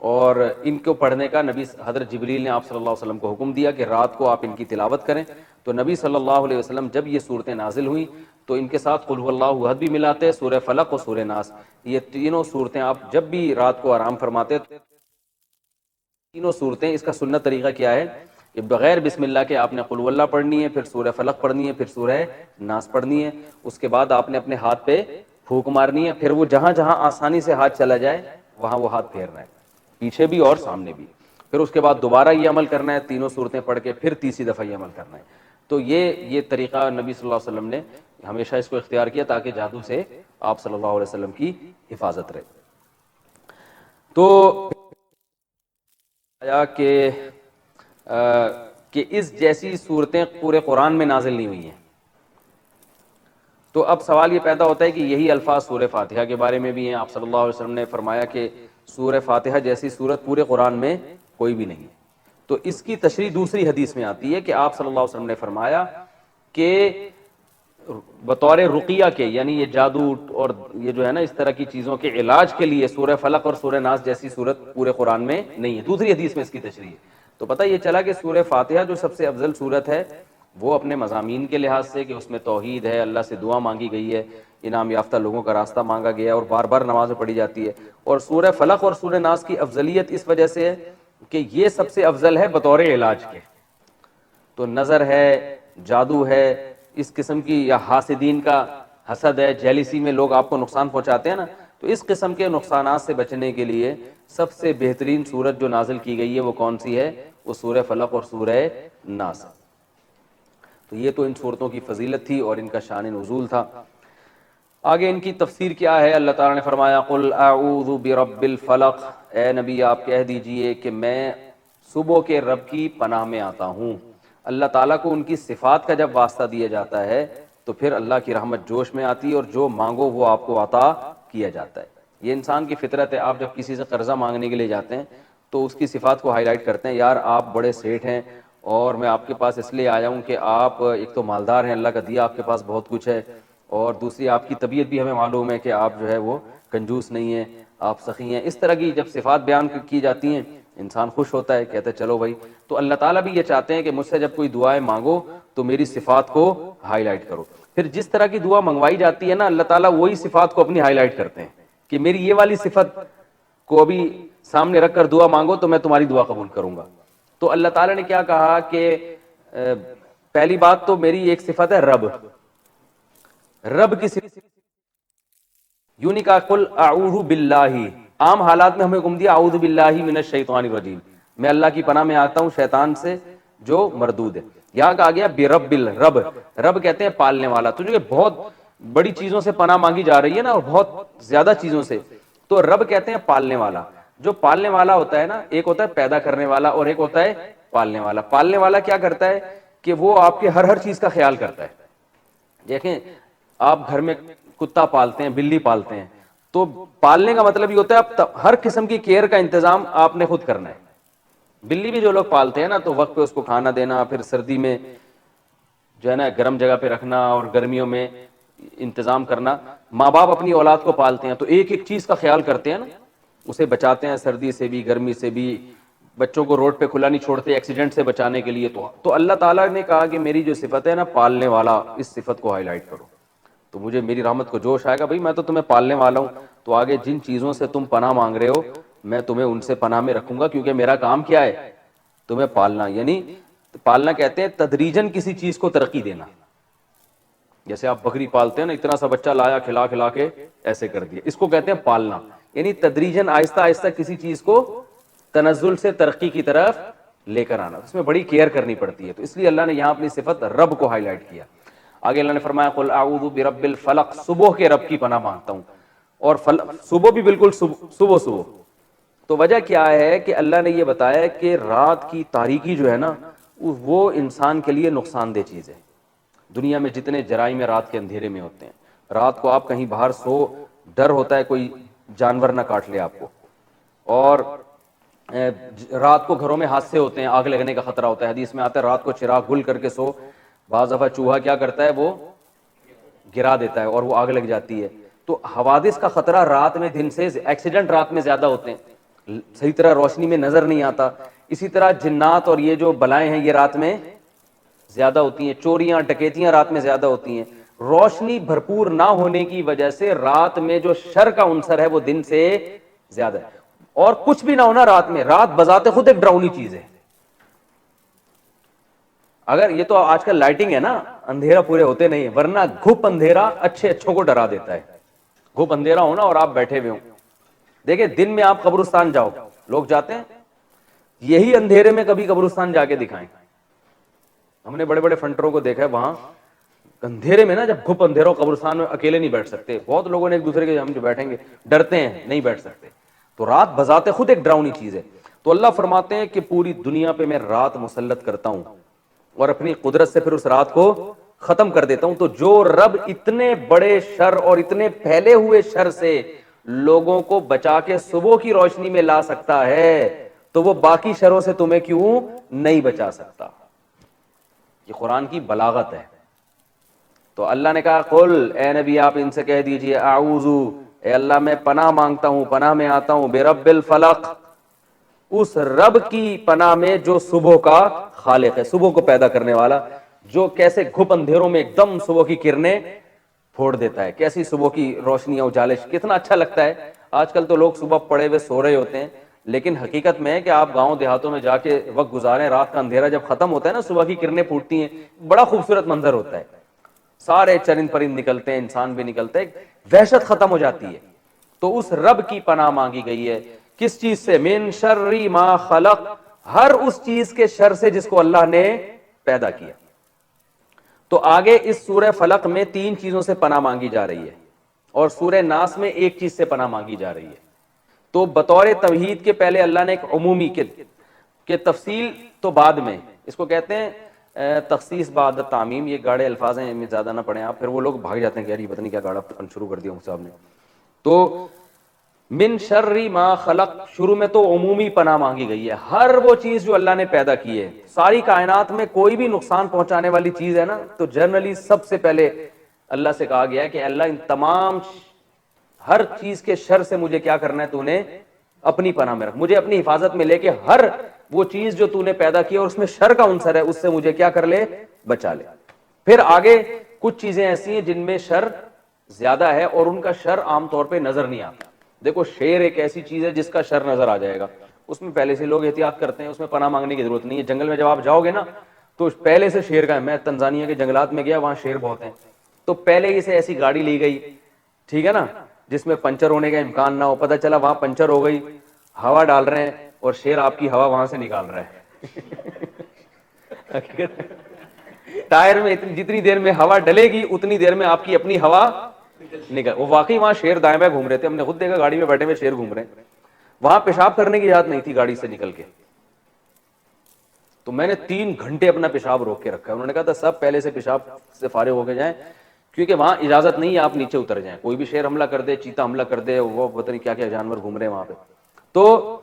اور ان کو پڑھنے کا نبی حضرت جبریل نے آپ صلی اللہ علیہ وسلم کو حکم دیا کہ رات کو آپ ان کی تلاوت کریں. تو نبی صلی اللہ علیہ وسلم جب یہ صورتیں نازل ہوئیں تو ان کے ساتھ قل هو اللہ احد بھی ملاتے, سورہ فلق اور سورہ ناس, یہ تینوں صورتیں آپ جب بھی رات کو آرام فرماتے, تینوں صورتیں, اس کا سنت طریقہ کیا ہے کہ بغیر بسم اللہ کے آپ نے قل هو اللہ پڑھنی ہے, پھر سورہ فلق پڑھنی ہے, پھر سورہ ناس پڑھنی ہے. اس کے بعد آپ نے اپنے ہاتھ پہ پھونک مارنی ہے, پھر وہ جہاں جہاں آسانی سے ہاتھ چلا جائے وہاں وہ ہاتھ پھیرنا ہے, پیچھے بھی اور سامنے بھی. پھر اس کے بعد دوبارہ یہ عمل کرنا ہے, تینوں صورتیں پڑھ کے پھر تیسری دفعہ یہ عمل کرنا ہے. تو یہ طریقہ نبی صلی اللہ علیہ وسلم نے ہمیشہ اس کو اختیار کیا تاکہ جادو سے آپ صلی اللہ علیہ وسلم کی حفاظت رہے. تو آیا کہ اس جیسی صورتیں پورے قرآن میں نازل نہیں ہوئی ہیں. تو اب سوال یہ پیدا ہوتا ہے کہ یہی الفاظ سورہ فاتحہ کے بارے میں بھی ہیں. آپ صلی اللہ علیہ وسلم نے فرمایا کہ سورہ فاتحہ جیسی سورت پورے قرآن میں کوئی بھی نہیں ہے. تو اس کی تشریح دوسری حدیث میں آتی ہے کہ آپ صلی اللہ علیہ وسلم نے فرمایا کہ بطور رقیہ کے, یعنی یہ جادو اور یہ جو ہے نا اس طرح کی چیزوں کے علاج کے لیے سورہ فلق اور سورہ ناس جیسی صورت پورے قرآن میں نہیں ہے. دوسری حدیث میں اس کی تشریح ہے. تو پتہ یہ چلا کہ سورہ فاتحہ جو سب سے افضل صورت ہے وہ اپنے مضامین کے لحاظ سے کہ اس میں توحید ہے, اللہ سے دعا مانگی گئی ہے, انعام یافتہ لوگوں کا راستہ مانگا گیا ہے اور بار بار نماز پڑھی جاتی ہے. اور سورہ فلق اور سورہ ناس کی افضلیت اس وجہ سے ہے کہ یہ سب سے افضل ہے بطور علاج کے. تو نظر ہے, جادو ہے, اس قسم کی, یا حاسدین کا حسد ہے, جیلیسی میں لوگ آپ کو نقصان پہنچاتے ہیں نا, تو اس قسم کے نقصانات سے بچنے کے لیے سب سے بہترین سورت جو نازل کی گئی ہے وہ کون سی ہے؟ وہ سورہ فلق اور سورہ ناس. تو یہ تو ان صورتوں کی فضیلت تھی اور ان کا شان نزول تھا. آگے ان کی تفسیر کیا ہے؟ اللہ تعالیٰ نے فرمایا قل اعوذ برب الفلق, اے نبی آپ کہہ دیجئے کہ میں صبح کے رب کی پناہ میں آتا ہوں. اللہ تعالیٰ کو ان کی صفات کا جب واسطہ دیا جاتا ہے تو پھر اللہ کی رحمت جوش میں آتی ہے اور جو مانگو وہ آپ کو عطا کیا جاتا ہے. یہ انسان کی فطرت ہے. آپ جب کسی سے قرضہ مانگنے کے لیے جاتے ہیں تو اس کی صفات کو ہائی لائٹ کرتے ہیں, یار آپ بڑے سیٹھ ہیں اور میں آپ کے پاس اس لیے آیا ہوں کہ آپ ایک تو مالدار ہیں، اللہ کا دیا آپ کے پاس بہت کچھ ہے، اور دوسری آپ کی طبیعت بھی ہمیں معلوم ہے کہ آپ جو ہے وہ کنجوس نہیں ہیں، آپ سخی ہیں۔ اس طرح کی جب صفات بیان کی جاتی ہیں انسان خوش ہوتا ہے، کہتا ہے چلو بھائی۔ تو اللہ تعالیٰ بھی یہ چاہتے ہیں کہ مجھ سے جب کوئی دعائیں مانگو تو میری صفات کو ہائی لائٹ کرو۔ پھر جس طرح کی دعا منگوائی جاتی ہے نا، اللہ تعالیٰ وہی صفات کو اپنی ہائی لائٹ کرتے ہیں کہ میری یہ والی صفت کو ابھی سامنے رکھ کر دعا مانگو تو میں تمہاری دعا قبول کروں گا۔ تو اللہ تعالیٰ نے کیا کہا کہ پہلی بات تو میری ایک صفت ہے رب، رب کی صفت یوں نہیں کہا قل اعوذ باللہ، عام حالات میں ہمیں حکم دیا اعوذ باللہ من الشیطان الرجیم، میں اللہ کی پناہ میں آتا ہوں شیطان سے جو مردود ہے۔ یہاں کہا گیا برب الرب، رب کہتے ہیں پالنے والا۔ تو جو بہت بڑی چیزوں سے پناہ مانگی جا رہی ہے نا، اور بہت زیادہ چیزوں سے، تو رب کہتے ہیں پالنے والا۔ جو پالنے والا ہوتا ہے نا، ایک ہوتا ہے پیدا کرنے والا اور ایک ہوتا ہے پالنے والا۔ پالنے والا کیا کرتا ہے کہ وہ آپ کے ہر چیز کا خیال کرتا ہے۔ دیکھیں آپ گھر میں کتا پالتے ہیں، بلی پالتے ہیں، تو پالنے کا مطلب یہ ہوتا ہے آپ ہر قسم کی کیئر کا انتظام آپ نے خود کرنا ہے۔ بلی بھی جو لوگ پالتے ہیں نا، تو وقت پہ اس کو کھانا دینا، پھر سردی میں جو ہے نا گرم جگہ پہ رکھنا، اور گرمیوں میں انتظام کرنا۔ ماں باپ اپنی اولاد کو پالتے ہیں تو ایک ایک چیز کا خیال کرتے ہیں نا، اسے بچاتے ہیں سردی سے بھی، گرمی سے بھی، بچوں کو روڈ پہ کھلا نہیں چھوڑتے ایکسیڈنٹ سے بچانے کے لیے۔ تو اللہ تعالیٰ نے کہا کہ میری جو صفت ہے نا پالنے والا، اس صفت کو ہائی لائٹ کرو تو مجھے میری رحمت کو جوش آئے گا۔ بھائی میں تو تمہیں پالنے والا ہوں، تو آگے جن چیزوں سے تم پناہ مانگ رہے ہو میں تمہیں ان سے پناہ میں رکھوں گا، کیونکہ میرا کام کیا ہے؟ تمہیں پالنا۔ یعنی پالنا کہتے ہیں تدریجاً کسی چیز کو ترقی دینا۔ جیسے آپ بکری پالتے ہیں نا، اتنا سا بچہ لایا، کھلا کھلا کے ایسے کر دیا، اس کو کہتے ہیں پالنا۔ یعنی تدریجاً آہستہ آہستہ کسی چیز کو تنزل سے ترقی کی طرف لے کر آنا، اس میں بڑی کیئر کرنی پڑتی ہے۔ تو اس لیے اللہ نے یہاں اپنی صفت رب کو ہائی لائٹ کیا۔ آگے اللہ نے فرمایا قل اعوذ برب الفلق، صبح کے رب کی پناہ مانگتا ہوں، اور صبح بھی بالکل صبح صبح۔ تو وجہ کیا ہے کہ اللہ نے یہ بتایا کہ رات کی تاریکی جو ہے نا، وہ انسان کے لیے نقصان دہ چیز ہے۔ دنیا میں جتنے جرائم رات کے اندھیرے میں ہوتے ہیں، رات کو آپ کہیں باہر سو، ڈر ہوتا ہے کوئی جانور نہ کاٹ لے آپ کو، اور رات کو گھروں میں حادثے ہوتے ہیں، آگ لگنے کا خطرہ ہوتا ہے۔ حدیث میں آتا ہے رات کو چراغ گل کر کے سو، بعض دفعہ چوہا کیا کرتا ہے وہ گرا دیتا ہے اور وہ آگ لگ جاتی ہے۔ تو حوادث کا خطرہ رات میں، دن سے ایکسیڈنٹ رات میں زیادہ ہوتے ہیں، صحیح طرح روشنی میں نظر نہیں آتا۔ اسی طرح جنات اور یہ جو بلائیں ہیں یہ رات میں زیادہ ہوتی ہیں، چوریاں ڈکیتیاں رات میں زیادہ ہوتی ہیں۔ روشنی بھرپور نہ ہونے کی وجہ سے رات میں جو شر کا عنصر ہے وہ دن سے زیادہ ہے۔ اور کچھ بھی نہ ہونا رات میں، رات بذات خود ایک ڈراؤنی چیز ہے۔ اگر یہ تو آج کل لائٹنگ ہے نا، اندھیرا پورے ہوتے نہیں، ورنہ گھپ اندھیرا اچھے اچھوں کو ڈرا دیتا ہے۔ گھپ اندھیرا ہونا اور آپ بیٹھے ہوئے ہوں، دیکھیں دن میں آپ قبرستان جاؤ، لوگ جاتے ہیں، یہی اندھیرے میں کبھی قبرستان جا کے دکھائیں۔ ہم نے بڑے بڑے فنٹروں کو دیکھا ہے، وہاں اندھیرے میں نا جب گھپ اندھیرا ہو، قبرستان میں اکیلے نہیں بیٹھ سکتے، بہت لوگوں نے ایک دوسرے کے ہم جو بیٹھیں گے ڈرتے ہیں، نہیں بیٹھ سکتے۔ تو رات بذات خود ایک ڈراؤنی چیز ہے۔ تو اللہ فرماتے ہیں کہ پوری دنیا پہ میں رات مسلط کرتا ہوں اور اپنی قدرت سے پھر اس رات کو ختم کر دیتا ہوں۔ تو جو رب اتنے بڑے شر اور اتنے پھیلے ہوئے شر سے لوگوں کو بچا کے صبح کی روشنی میں لا سکتا ہے، تو وہ باقی شروں سے تمہیں کیوں نہیں بچا سکتا؟ یہ قرآن کی بلاغت ہے۔ تو اللہ نے کہا قل، اے نبی آپ ان سے کہہ دیجئے اعوذ، اے اللہ میں پناہ مانگتا ہوں، پناہ میں آتا ہوں، برب الفلق، اس رب کی پناہ میں جو صبح کا خالق ہے، صبح کو پیدا کرنے والا، جو کیسے گھپ اندھیروں میں ایک دم صبح کی کرنیں پھوڑ دیتا ہے، کیسی صبح کی روشنی اجالش، کتنا اچھا لگتا ہے۔ آج کل تو لوگ صبح پڑے ہوئے سو رہے ہوتے ہیں، لیکن حقیقت میں ہے کہ آپ گاؤں دیہاتوں میں جا کے وقت گزاریں، رات کا اندھیرا جب ختم ہوتا ہے نا، صبح کی کرنیں پھوٹتی ہیں، بڑا خوبصورت منظر ہوتا ہے، سارے چرند پرند نکلتے ہیں، انسان بھی نکلتے ہیں، وحشت ختم ہو جاتی ہے۔ تو اس رب کی پناہ مانگی گئی ہے، کس چیز سے؟ من شر ما خلق، ہر اس چیز کے شر سے جس کو اللہ نے پیدا کیا۔ تو آگے اس سورہ فلق میں 3 چیزوں سے پناہ مانگی جا رہی ہے، اور سورہ ناس میں 1 چیز سے پناہ مانگی جا رہی ہے۔ تو بطور توحید کے پہلے اللہ نے ایک عمومی کہ تفصیل تو بعد میں، اس کو کہتے ہیں تخصیص بعد تعمیم۔ یہ گاڑے الفاظ ہیں، میں زیادہ نہ پڑھیں آپ، پھر وہ لوگ بھاگ جاتے ہیں کہ یار یہ پتہ نہیں کیا گاڑا شروع کر دیا صاحب نے۔ تو من شر ما خلق، شروع میں تو عمومی پناہ مانگی گئی ہے، ہر وہ چیز جو اللہ نے پیدا کی ہے، ساری کائنات میں کوئی بھی نقصان پہنچانے والی چیز ہے نا، تو جنرلی سب سے پہلے اللہ سے کہا گیا ہے کہ اللہ ان تمام ہر چیز کے شر سے مجھے کیا کرنا ہے، تو نے اپنی پناہ میں رکھ، مجھے اپنی حفاظت میں لے کے ہر وہ چیز جو تو نے پیدا کی اور اس میں شر کا عنصر ہے اس سے مجھے کیا کر لے، بچا لے۔ پھر آگے کچھ چیزیں ایسی ہیں جن میں شر زیادہ ہے اور ان کا شر عام طور پہ نظر نہیں آتا۔ دیکھو شیر ایک ایسی چیز ہے جس کا شر نظر آ جائے گا، اس میں پہلے سے لوگ احتیاط کرتے ہیں، اس میں پناہ مانگنے کی ضرورت نہیں ہے۔ جنگل میں جب آپ جاؤ گے نا تو پہلے سے شیر کا ہے، میں تنزانیہ کے جنگلات میں گیا، وہاں شیر بہت ہیں، تو پہلے ہی سے ایسی گاڑی لی گئی، ٹھیک ہے نا، جس میں پنچر ہونے کا امکان نہ ہو، پتہ چلا وہاں پنچر ہو گئی، ہوا ڈال رہے ہیں اور شیر آپ کی ہوا وہاں سے نکال رہا ہے ٹائر میں جتنی دیر میں ہوا ڈلے گی اتنی دیر میں آپ کی اپنی ہوا نکل، وہ واقعی وہاں شیر دائیں بائیں گھوم رہے تھے، ہم نے خود دیکھا گاڑی میں بیٹھے ہوئے شیر گھوم رہے ہیں، وہاں پیشاب کرنے کی اجازت نہیں تھی گاڑی سے نکل کے، تو میں نے 3 گھنٹے اپنا پیشاب روک کے رکھا ہے، انہوں نے کہا تھا سب پہلے سے پیشاب سے فارغ ہو کے جائیں کیونکہ وہاں اجازت نہیں ہے آپ نیچے اتر جائیں، کوئی بھی شیر حملہ کر دے، چیتا حملہ کر دے، وہ پتہ نہیں کیا کیا جانور گھوم رہے ہیں وہاں پہ۔ تو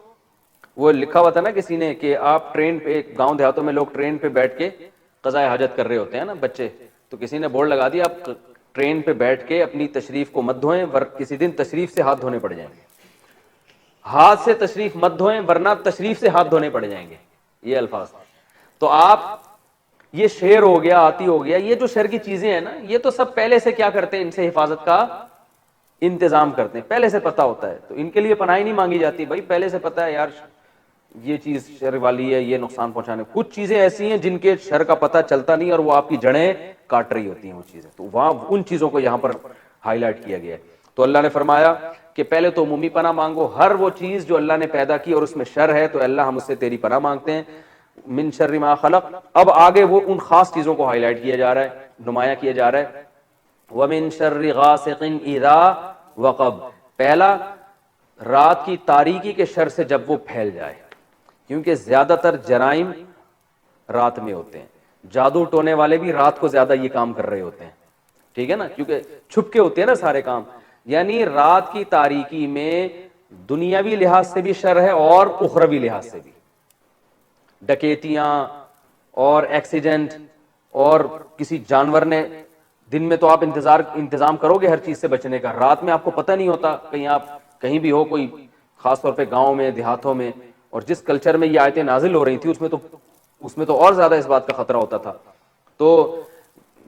وہ لکھا ہوا تھا نا کسی نے کہ آپ ٹرین پہ، گاؤں دیہاتوں میں لوگ ٹرین پہ بیٹھ کے قضائے حاجت کر رہے ہوتے ہیں نا بچے، تو کسی نے بورڈ لگا دیا آپ ٹرین پہ بیٹھ کے اپنی تشریف کو مت دھوئیں کسی دن تشریف سے ہاتھ دھونے پڑ جائیں گے، ہاتھ سے تشریف مت دھوئیں ورنہ تشریف سے ہاتھ دھونے پڑ جائیں گے، یہ الفاظ۔ تو آپ یہ شیر ہو گیا، آتی ہو گیا، یہ جو شر کی چیزیں ہیں نا یہ تو سب پہلے سے کیا کرتے ہیں، ان سے حفاظت کا انتظام کرتے ہیں، پہلے سے پتہ ہوتا ہے، تو ان کے لیے پناہ نہیں مانگی جاتی، بھائی پہلے سے پتہ ہے یار یہ چیز شر والی ہے، یہ نقصان پہنچانے، کچھ چیزیں ایسی ہیں جن کے شر کا پتہ چلتا نہیں اور وہ آپ کی جڑیں کاٹ رہی ہوتی ہیں وہ چیزیں، تو وہاں ان چیزوں کو یہاں پر ہائی لائٹ کیا گیا ہے۔ تو اللہ نے فرمایا کہ پہلے تو عمومی پناہ مانگو، ہر وہ چیز جو اللہ نے پیدا کی اور اس میں شر ہے تو اللہ ہم اس سے تیری پناہ مانگتے ہیں، من شر ما خلق۔ اب آگے وہ ان خاص چیزوں کو ہائی لائٹ کیا جا رہا ہے، نمایاں کیا جا رہا ہے، وَمِن شَرِّ غَاسِقٍ إِذَا وَقَبَ، پہلا رات کی تاریکی کے شر سے جب وہ پھیل جائے، کیونکہ زیادہ تر جرائم رات میں ہوتے ہیں، جادو ٹونے والے بھی رات کو زیادہ یہ کام کر رہے ہوتے ہیں، ٹھیک ہے نا، کیونکہ چھپ کے ہوتے ہیں نا سارے کام، یعنی رات کی تاریکی میں دنیاوی لحاظ سے بھی شر ہے اور اخروی لحاظ سے بھی، ڈکیتیاں اور ایکسیڈنٹ، اور کسی جانور نے، دن میں تو آپ انتظام کرو گے ہر چیز سے بچنے کا، رات میں آپ کو پتہ نہیں ہوتا، کہیں آپ کہیں بھی ہو، کوئی خاص طور پہ گاؤں میں دیہاتوں میں، اور جس کلچر میں یہ آیتیں نازل ہو رہی تھی اس میں تو اور زیادہ اس بات کا خطرہ ہوتا تھا، تو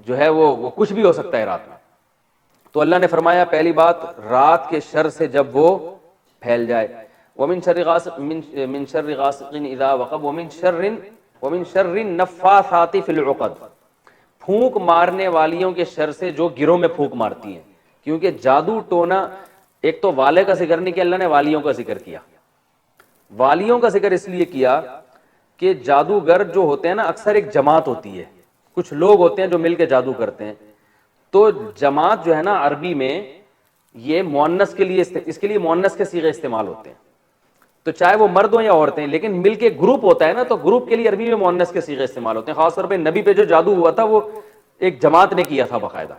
جو ہے وہ کچھ بھی ہو سکتا ہے رات میں۔ تو اللہ نے فرمایا پہلی بات رات کے شر سے جب وہ پھیل جائے، وَمِن شَرِّ غَاسِقٍ إِذَا وَقَبَ وَمِن شَرِّ النَّفَّاثَاتِ فِي الْعُقَدِ، پھونک مارنے والیوں کے شر سے جو گروہ میں پھونک مارتی ہیں، کیونکہ جادو ٹونا، ایک تو والے کا ذکر نہیں کیا اللہ نے، والیوں کا ذکر کیا، والیوں کا ذکر اس لیے کیا کہ جادوگر جو ہوتے ہیں نا اکثر ایک جماعت ہوتی ہے، کچھ لوگ ہوتے ہیں جو مل کے جادو کرتے ہیں، تو جماعت جو ہے نا عربی میں یہ مؤنث کے لیے، اس کے لیے مؤنث کے صیغے استعمال ہوتے ہیں، تو چاہے وہ مرد ہوں یا عورتیں، لیکن مل کے گروپ ہوتا ہے نا، تو گروپ کے لیے عربی میں مؤنث کے صیغے استعمال ہوتے ہیں، خاص طور پہ نبی پہ جو جادو ہوا تھا وہ ایک جماعت نے کیا تھا باقاعدہ،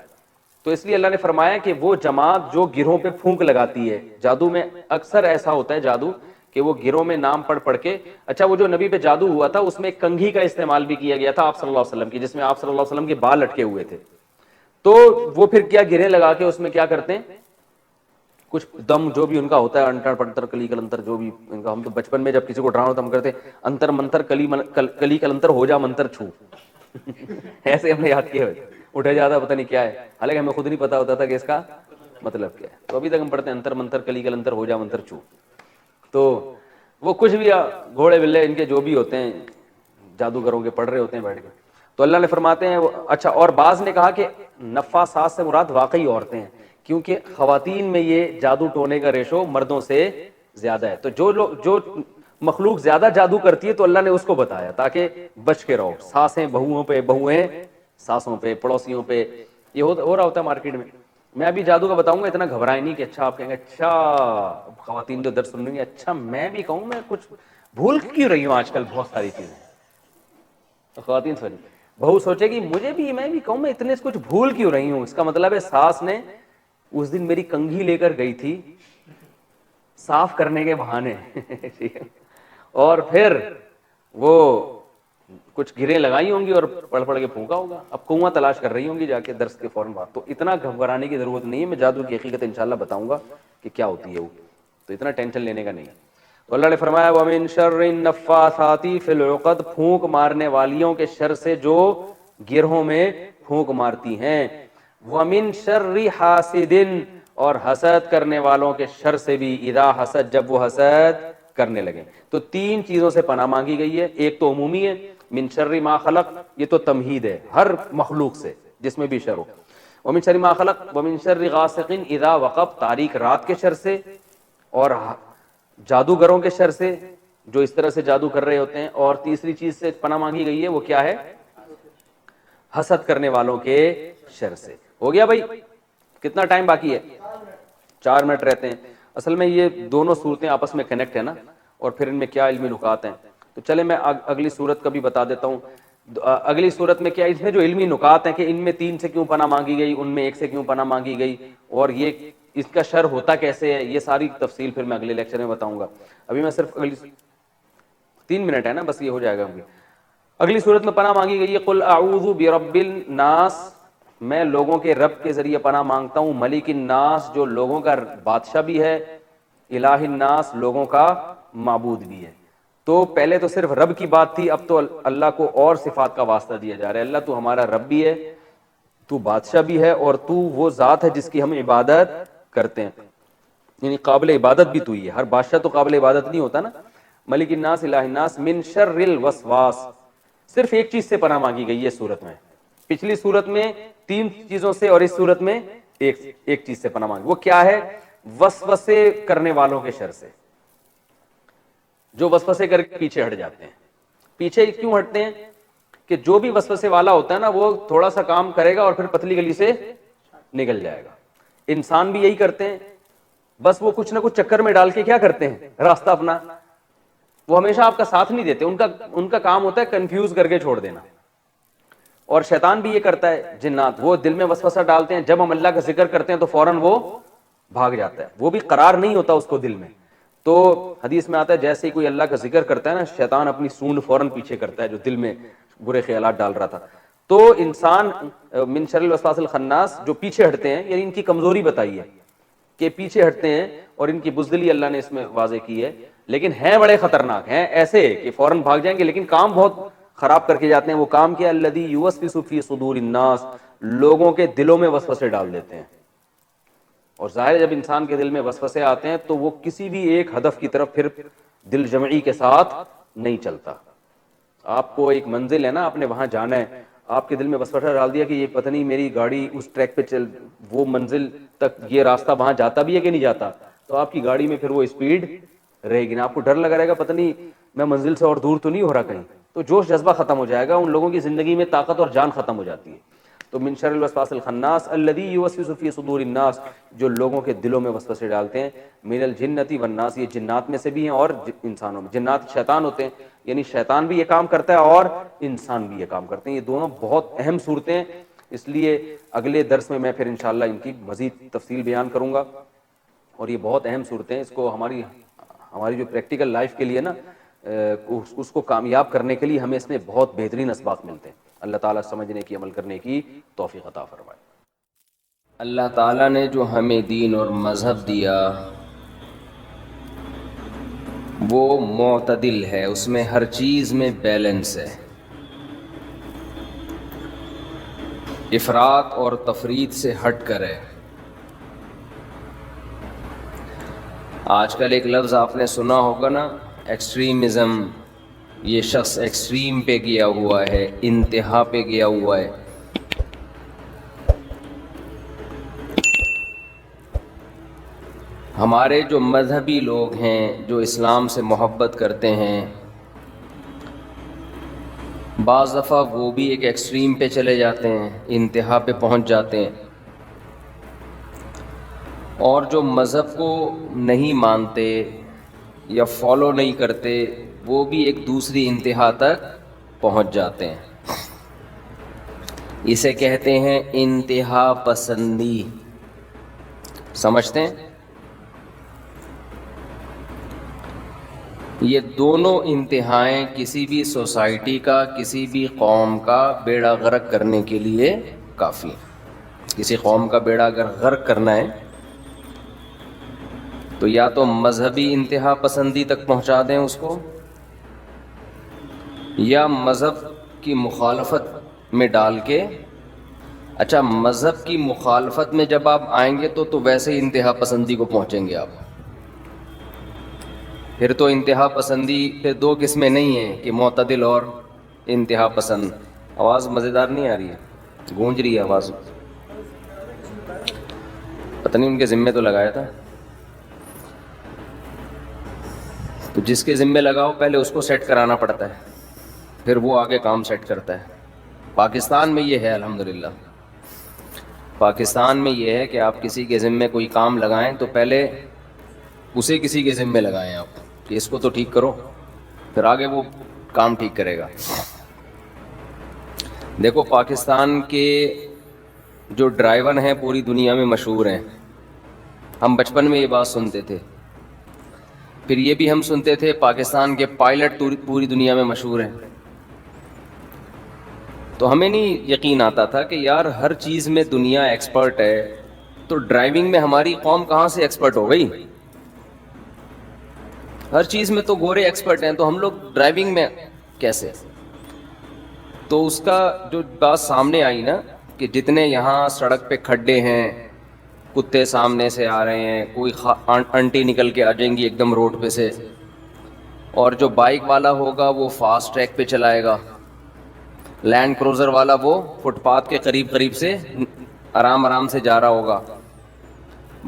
تو اس لیے اللہ نے فرمایا کہ وہ جماعت جو گروہ پہ پھونک لگاتی ہے، جادو میں اکثر ایسا ہوتا ہے جادو کہ وہ گروہ میں نام پڑھ کے، اچھا وہ جو نبی پہ جادو ہوا تھا اس میں ایک کنگھی کا استعمال بھی کیا گیا تھا آپ صلی اللہ علیہ وسلم کی، جس میں آپ صلی اللہ علیہ وسلم کے بال لٹکے ہوئے تھے، تو وہ پھر کیا گرے لگا کے اس میں کیا کرتے ہیں، کچھ دم جو بھی ان کا ہوتا ہے، انتر پنتر کلی کلنتر جو بھی ان کا، ہم تو بچپن میں جب کسی کو ڈرانا ہوتا ہم کرتے انتر منتر کلی کلنتر ہو جا منتر چھو ایسے ہم نے یاد کیا ہوئے، اٹھے جاتا پتہ نہیں کیا ہے، حالانکہ ہمیں خود نہیں پتا ہوتا تھا کہ اس کا مطلب کیا ہے، تو ابھی تک ہم پڑھتے ہیں انتر منتر کلی کلنتر ہو جا منتر چھو، تو وہ کچھ بھی گھوڑے بلے ان کے جو بھی ہوتے ہیں جادوگروں کے پڑھ رہے ہوتے ہیں بیٹھ کے، تو اللہ نے فرماتے ہیں اچھا، اور بعض نے کہا کہ نفاسات سے مراد واقعی عورتیں ہیں، کیونکہ خواتین میں یہ جادو ٹونے کا ریشو مردوں سے زیادہ ہے، تو جو مخلوق زیادہ جادو کرتی ہے تو اللہ نے اس کو بتایا تاکہ بچ کے رہو، ساسیں بہوؤں پہ، بہویں ساسوں پہ، پڑوسیوں پہ، یہ ہو رہا ہوتا ہے مارکیٹ میں۔ میں ابھی جادو کا بتاؤں گا، اتنا گھبرائے نہیں کہ اچھا آپ کہیں گے اچھا خواتین جو درس سن رہی ہیں، اچھا میں بھی کہوں، میں کچھ بھول کیوں رہی ہوں آج کل بہت ساری چیزیں، خواتین سوری بہو سوچے گی مجھے بھی، میں بھی کہوں میں اتنے کچھ بھول کیوں رہی ہوں، اس کا مطلب ہے ساس نے اس دن میری کنگھی لے کر گئی تھی صاف کرنے کے بہانے اور پھر وہ کچھ گریں لگائی ہوں گی اور پڑھ پڑھ کے پھونکا ہوگا. اب کنواں تلاش کر رہی ہوں گی جا کے درس کے فوراً بعد. تو اتنا گھبرانے کی ضرورت نہیں ہے, میں جادو کی حقیقت انشاءاللہ بتاؤں گا کہ کیا ہوتی ہے وہ, تو اتنا ٹینشن لینے کا نہیں. تو اللہ نے فرمایا وَمِن شَرِّ النَّفَّاثَاتِ فِي الْعُقَدِ, پھونک مارنے والیوں کے شر سے جو گرہوں میں پھونک مارتی ہیں. وَمِن شَرِّ حَاسِدٍ, اور حسد کرنے والوں کے شر سے بھی, اذا حسد, جب وہ حسد کرنے لگے. تو تین چیزوں سے پناہ مانگی گئی ہے. ایک تو عمومی ہے, من شر ما خلق, یہ تو تمہید ہے ہر مخلوق سے جس میں بھی شر ہو. ومن شر ما خلق ومن شر غاسق اذا وقب, تاریک رات کے شر سے, اور جادوگروں کے شر سے جو اس طرح سے جادو کر رہے ہوتے ہیں. اور تیسری چیز سے پناہ مانگی گئی ہے, وہ کیا ہے؟ حسد کرنے والوں کے شر سے. ہو گیا بھائی؟ کتنا ٹائم باقی ہے؟ 4 منٹ رہتے ہیں. اصل میں یہ دونوں صورتیں آپس میں کنیکٹ ہیں نا, اور پھر ان میں کیا علمی نکات ہیں. تو چلے میں اگلی صورت کا بھی بتا دیتا ہوں. اگلی صورت میں کیا, اس میں جو علمی نکات ہیں کہ ان میں 3 سے کیوں پناہ مانگی گئی, ان میں 1 سے کیوں پناہ مانگی گئی, اور یہ اس کا شر ہوتا کیسے ہے, یہ ساری تفصیل پھر میں اگلے لیکچر میں بتاؤں گا. ابھی میں صرف 3 منٹ ہے نا, بس یہ ہو جائے گا. اگلی صورت میں پناہ مانگی گئی ہے قل اعوذ برب الناس, میں لوگوں کے رب کے ذریعے پناہ مانگتا ہوں. ملک الناس, جو لوگوں کا بادشاہ بھی ہے. الہ الناس, لوگوں کا معبود بھی ہے. تو پہلے تو صرف رب کی بات تھی, اب تو اللہ کو اور صفات کا واسطہ دیا جا رہا ہے. اللہ تو ہمارا رب بھی ہے, تو بادشاہ بھی ہے, اور تو وہ ذات ہے جس کی ہم عبادت کرتے ہیں, یعنی قابل عبادت بھی تو ہی ہے. ہر بادشاہ تو قابل عبادت نہیں ہوتا نا. ملک الناس الہ الناس من شر الوسواس, صرف ایک چیز سے پناہ مانگی گئی ہے صورت میں. پچھلی صورت میں 3 چیزوں سے, اور اس صورت میں ایک چیز سے پناہ مانگی. وہ کیا ہے؟ وسوسے کرنے والوں کے شر سے, جو وسوسے کر کے پیچھے ہٹ جاتے ہیں. پیچھے کیوں ہٹتے ہیں؟ کہ جو بھی وسوسے والا ہوتا ہے نا, وہ تھوڑا سا کام کرے گا اور پھر پتلی گلی سے نکل جائے گا. انسان بھی یہی کرتے ہیں, بس وہ کچھ نہ کچھ چکر میں ڈال کے کیا کرتے ہیں, راستہ اپنا, وہ ہمیشہ آپ کا ساتھ نہیں دیتے. ان کا کام ہوتا ہے کنفیوز کر کے چھوڑ دینا. اور شیطان بھی یہ کرتا ہے, جنات, وہ دل میں وسوسہ ڈالتے ہیں. جب ہم اللہ کا ذکر کرتے ہیں تو فوراً وہ بھاگ جاتا ہے, وہ بھی قرار نہیں ہوتا اس کو دل میں. تو حدیث میں آتا ہے جیسے ہی کوئی اللہ کا ذکر کرتا ہے نا, شیطان اپنی سونڈ فوراً پیچھے کرتا ہے جو دل میں برے خیالات ڈال رہا تھا. تو انسان من شر الوسواس الخناس, جو پیچھے ہٹتے ہیں, یعنی ان کی کمزوری بتائی ہے کہ پیچھے ہٹتے ہیں, اور ان کی بزدلی اللہ نے اس میں واضح کی ہے. لیکن ہیں بڑے خطرناک, ہیں ایسے کہ فوراً بھاگ جائیں گے لیکن کام بہت خراب کر کے جاتے ہیں. وہ کام کیا؟ الذی یوسوس فی صدور الناس, لوگوں کے دلوں میں وسوسے ڈال دیتے ہیں. اور ظاہر ہے جب انسان کے دل میں وسوسے آتے ہیں تو وہ کسی بھی ایک ہدف کی طرف پھر دل جمعی کے ساتھ نہیں چلتا. آپ کو ایک منزل ہے نا, آپ نے وہاں جانا ہے, آپ کے دل میں وسوسہ ڈال دیا کہ یہ پتہ نہیں میری گاڑی اس ٹریک پہ چل, وہ منزل تک یہ راستہ وہاں جاتا بھی ہے کہ نہیں جاتا, تو آپ کی گاڑی میں پھر وہ اسپیڈ رہے گی نا. آپ کو ڈر لگا رہے گا پتہ نہیں میں منزل سے اور دور تو نہیں ہو رہا کہیں, تو جوش جذبہ ختم ہو جائے گا. ان لوگوں کی زندگی میں طاقت اور جان ختم ہو جاتی ہے. تو من شر الوسواس الخناس الذی یوسوس فی صدور الناس, جو لوگوں کے دلوں میں وسوسے ڈالتے ہیں. من الجنۃ والناس, یہ جنات میں سے بھی ہیں اور انسانوں میں. جنات شیطان ہوتے ہیں, یعنی شیطان بھی یہ کام کرتا ہے اور انسان بھی یہ کام کرتے ہیں. یہ دونوں بہت اہم صورتیں ہیں, اس لیے اگلے درس میں پھر انشاءاللہ ان کی مزید تفصیل بیان کروں گا. اور یہ بہت اہم صورتیں ہیں, اس کو ہماری جو پریکٹیکل لائف کے لیے نا, اس کو کامیاب کرنے کے لیے ہمیں اس میں بہت بہترین اسباق ملتے ہیں. اللہ تعالیٰ سمجھنے کی, عمل کرنے کی توفیق عطا فرمائے. اللہ تعالیٰ نے جو ہمیں دین اور مذہب دیا وہ معتدل ہے, اس میں ہر چیز میں بیلنس ہے. افراط اور تفریط سے ہٹ کر ہے. آج کل ایک لفظ آپ نے سنا ہوگا نا, ایکسٹریمزم. یہ شخص ایکسٹریم پہ گیا ہوا ہے, انتہا پہ گیا ہوا ہے. ہمارے جو مذہبی لوگ ہیں, جو اسلام سے محبت کرتے ہیں, بعض دفعہ وہ بھی ایک ایکسٹریم پہ چلے جاتے ہیں, انتہا پہ پہنچ جاتے ہیں. اور جو مذہب کو نہیں مانتے یا فالو نہیں کرتے, وہ بھی ایک دوسری انتہا تک پہنچ جاتے ہیں. اسے کہتے ہیں انتہا پسندی. سمجھتے ہیں؟ یہ دونوں انتہائیں کسی بھی سوسائٹی کا، کسی بھی قوم کا بیڑا غرق کرنے کے لیے کافی ہیں۔ کسی قوم کا بیڑا اگر غرق کرنا ہے تو یا تو مذہبی انتہا پسندی تک پہنچا دیں اس کو، یا مذہب کی مخالفت میں ڈال کے۔ اچھا، مذہب کی مخالفت میں جب آپ آئیں گے تو ویسے ہی انتہا پسندی کو پہنچیں گے آپ۔ پھر تو انتہا پسندی پھر دو قسمیں نہیں ہیں کہ معتدل اور انتہا پسند۔ آواز مزیدار نہیں آ رہی ہے، گونج رہی ہے آواز، پتہ نہیں ان کے ذمے تو لگایا تھا۔ تو جس کے ذمے لگاؤ پہلے اس کو سیٹ کرانا پڑتا ہے، پھر وہ آگے کام سیٹ کرتا ہے۔ پاکستان میں یہ ہے الحمدللہ، پاکستان میں یہ ہے کہ آپ کسی کے ذمے کوئی کام لگائیں تو پہلے اسے کسی کے ذمے لگائیں آپ کہ اس کو تو ٹھیک کرو، پھر آگے وہ کام ٹھیک کرے گا۔ دیکھو پاکستان کے جو ڈرائیور ہیں پوری دنیا میں مشہور ہیں۔ ہم بچپن میں یہ بات سنتے تھے، پھر یہ بھی ہم سنتے تھے پاکستان کے پائلٹ پوری دنیا میں مشہور ہیں۔ تو ہمیں نہیں یقین آتا تھا کہ یار ہر چیز میں دنیا ایکسپرٹ ہے، تو ڈرائیونگ میں ہماری قوم کہاں سے ایکسپرٹ ہو گئی؟ ہر چیز میں تو گورے ایکسپرٹ ہیں، تو ہم لوگ ڈرائیونگ میں کیسے؟ تو اس کا جو بات سامنے آئی نا کہ جتنے یہاں سڑک پہ کھڈے ہیں، کتے سامنے سے آ رہے ہیں، کوئی انٹی نکل کے آ جائیں گی ایک دم روڈ پہ سے، اور جو بائک والا ہوگا وہ فاسٹ ٹریک پہ چلائے گا، لینڈ کروزر والا وہ فٹ پاتھ کے قریب سے آرام سے جا رہا ہوگا،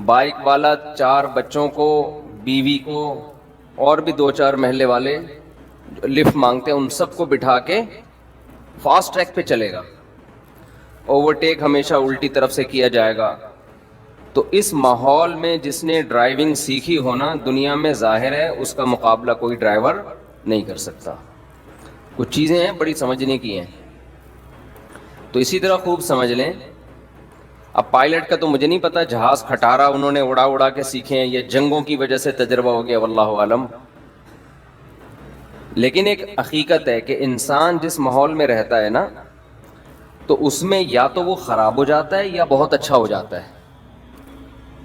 بائک والا 4 بچوں کو، بیوی کو، اور بھی 2-4 محلے والے لفٹ مانگتے ہیں ان سب کو بٹھا کے فاسٹ ٹریک پہ چلے گا، اوورٹیک ہمیشہ الٹی طرف سے کیا جائے گا۔ تو اس ماحول میں جس نے ڈرائیونگ سیکھی ہونا، دنیا میں ظاہر ہے اس کا مقابلہ کوئی ڈرائیور نہیں کر سکتا۔ کچھ چیزیں ہیں بڑی سمجھنے کی ہیں، تو اسی طرح خوب سمجھ لیں۔ اب پائلٹ کا تو مجھے نہیں پتا، جہاز کھٹارا انہوں نے اڑا کے سیکھے ہیں یا جنگوں کی وجہ سے تجربہ ہو گیا، واللہ عالم۔ لیکن ایک حقیقت ہے کہ انسان جس ماحول میں رہتا ہے نا، تو اس میں یا تو وہ خراب ہو جاتا ہے یا بہت اچھا ہو جاتا ہے۔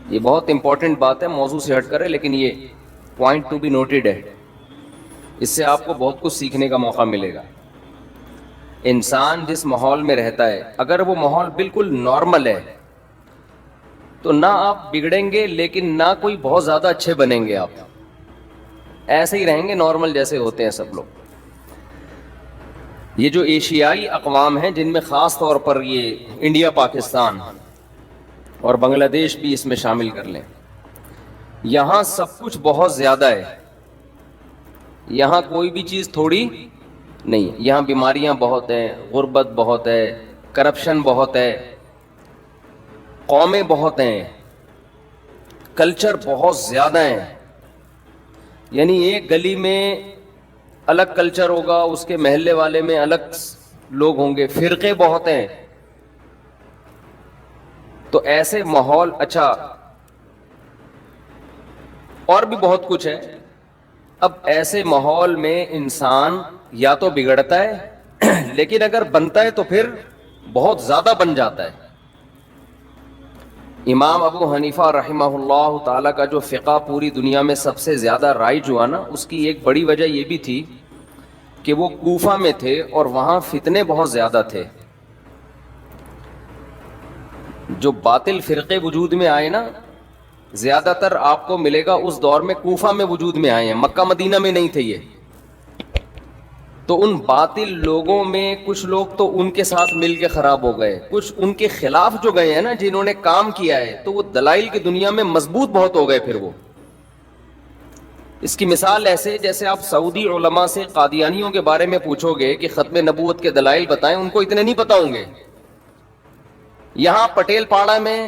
یہ بہت امپورٹنٹ بات ہے، موضوع سے ہٹ کر ہے، لیکن یہ پوائنٹ ٹو بی نوٹڈ ہے، اس سے آپ کو بہت کچھ سیکھنے کا موقع ملے گا۔ انسان جس ماحول میں رہتا ہے، اگر وہ ماحول بالکل نارمل ہے تو نہ آپ بگڑیں گے، لیکن نہ کوئی بہت زیادہ اچھے بنیں گے، آپ ایسے ہی رہیں گے نارمل جیسے ہوتے ہیں سب لوگ۔ یہ جو ایشیائی اقوام ہیں، جن میں خاص طور پر یہ انڈیا، پاکستان اور بنگلہ دیش بھی اس میں شامل کر لیں، یہاں سب کچھ بہت زیادہ ہے، یہاں کوئی بھی چیز تھوڑی نہیں، یہاں بیماریاں بہت ہیں، غربت بہت ہے، کرپشن بہت ہے، قومیں بہت ہیں، کلچر بہت زیادہ ہیں۔ یعنی ایک گلی میں الگ کلچر ہوگا، اس کے محلے والے میں الگ لوگ ہوں گے، فرقے بہت ہیں۔ تو ایسے ماحول، اچھا اور بھی بہت کچھ ہے۔ اب ایسے ماحول میں انسان یا تو بگڑتا ہے، لیکن اگر بنتا ہے تو پھر بہت زیادہ بن جاتا ہے۔ امام ابو حنیفہ رحمہ اللہ تعالیٰ کا جو فقہ پوری دنیا میں سب سے زیادہ رائج ہوا نا، اس کی ایک بڑی وجہ یہ بھی تھی کہ وہ کوفہ میں تھے اور وہاں فتنے بہت زیادہ تھے۔ جو باطل فرقے وجود میں آئے نا، زیادہ تر آپ کو ملے گا اس دور میں کوفہ میں وجود میں آئے ہیں، مکہ مدینہ میں نہیں تھے یہ۔ تو ان باطل لوگوں میں کچھ لوگ تو ان کے ساتھ مل کے خراب ہو گئے، کچھ ان کے خلاف جو گئے ہیں نا، جنہوں نے کام کیا ہے، تو وہ دلائل کی دنیا میں مضبوط بہت ہو گئے۔ پھر وہ اس کی مثال ایسے جیسے آپ سعودی علماء سے قادیانیوں کے بارے میں پوچھو گے کہ ختم نبوت کے دلائل بتائیں، ان کو اتنے نہیں پتا ہوں گے۔ یہاں پٹیل پاڑا میں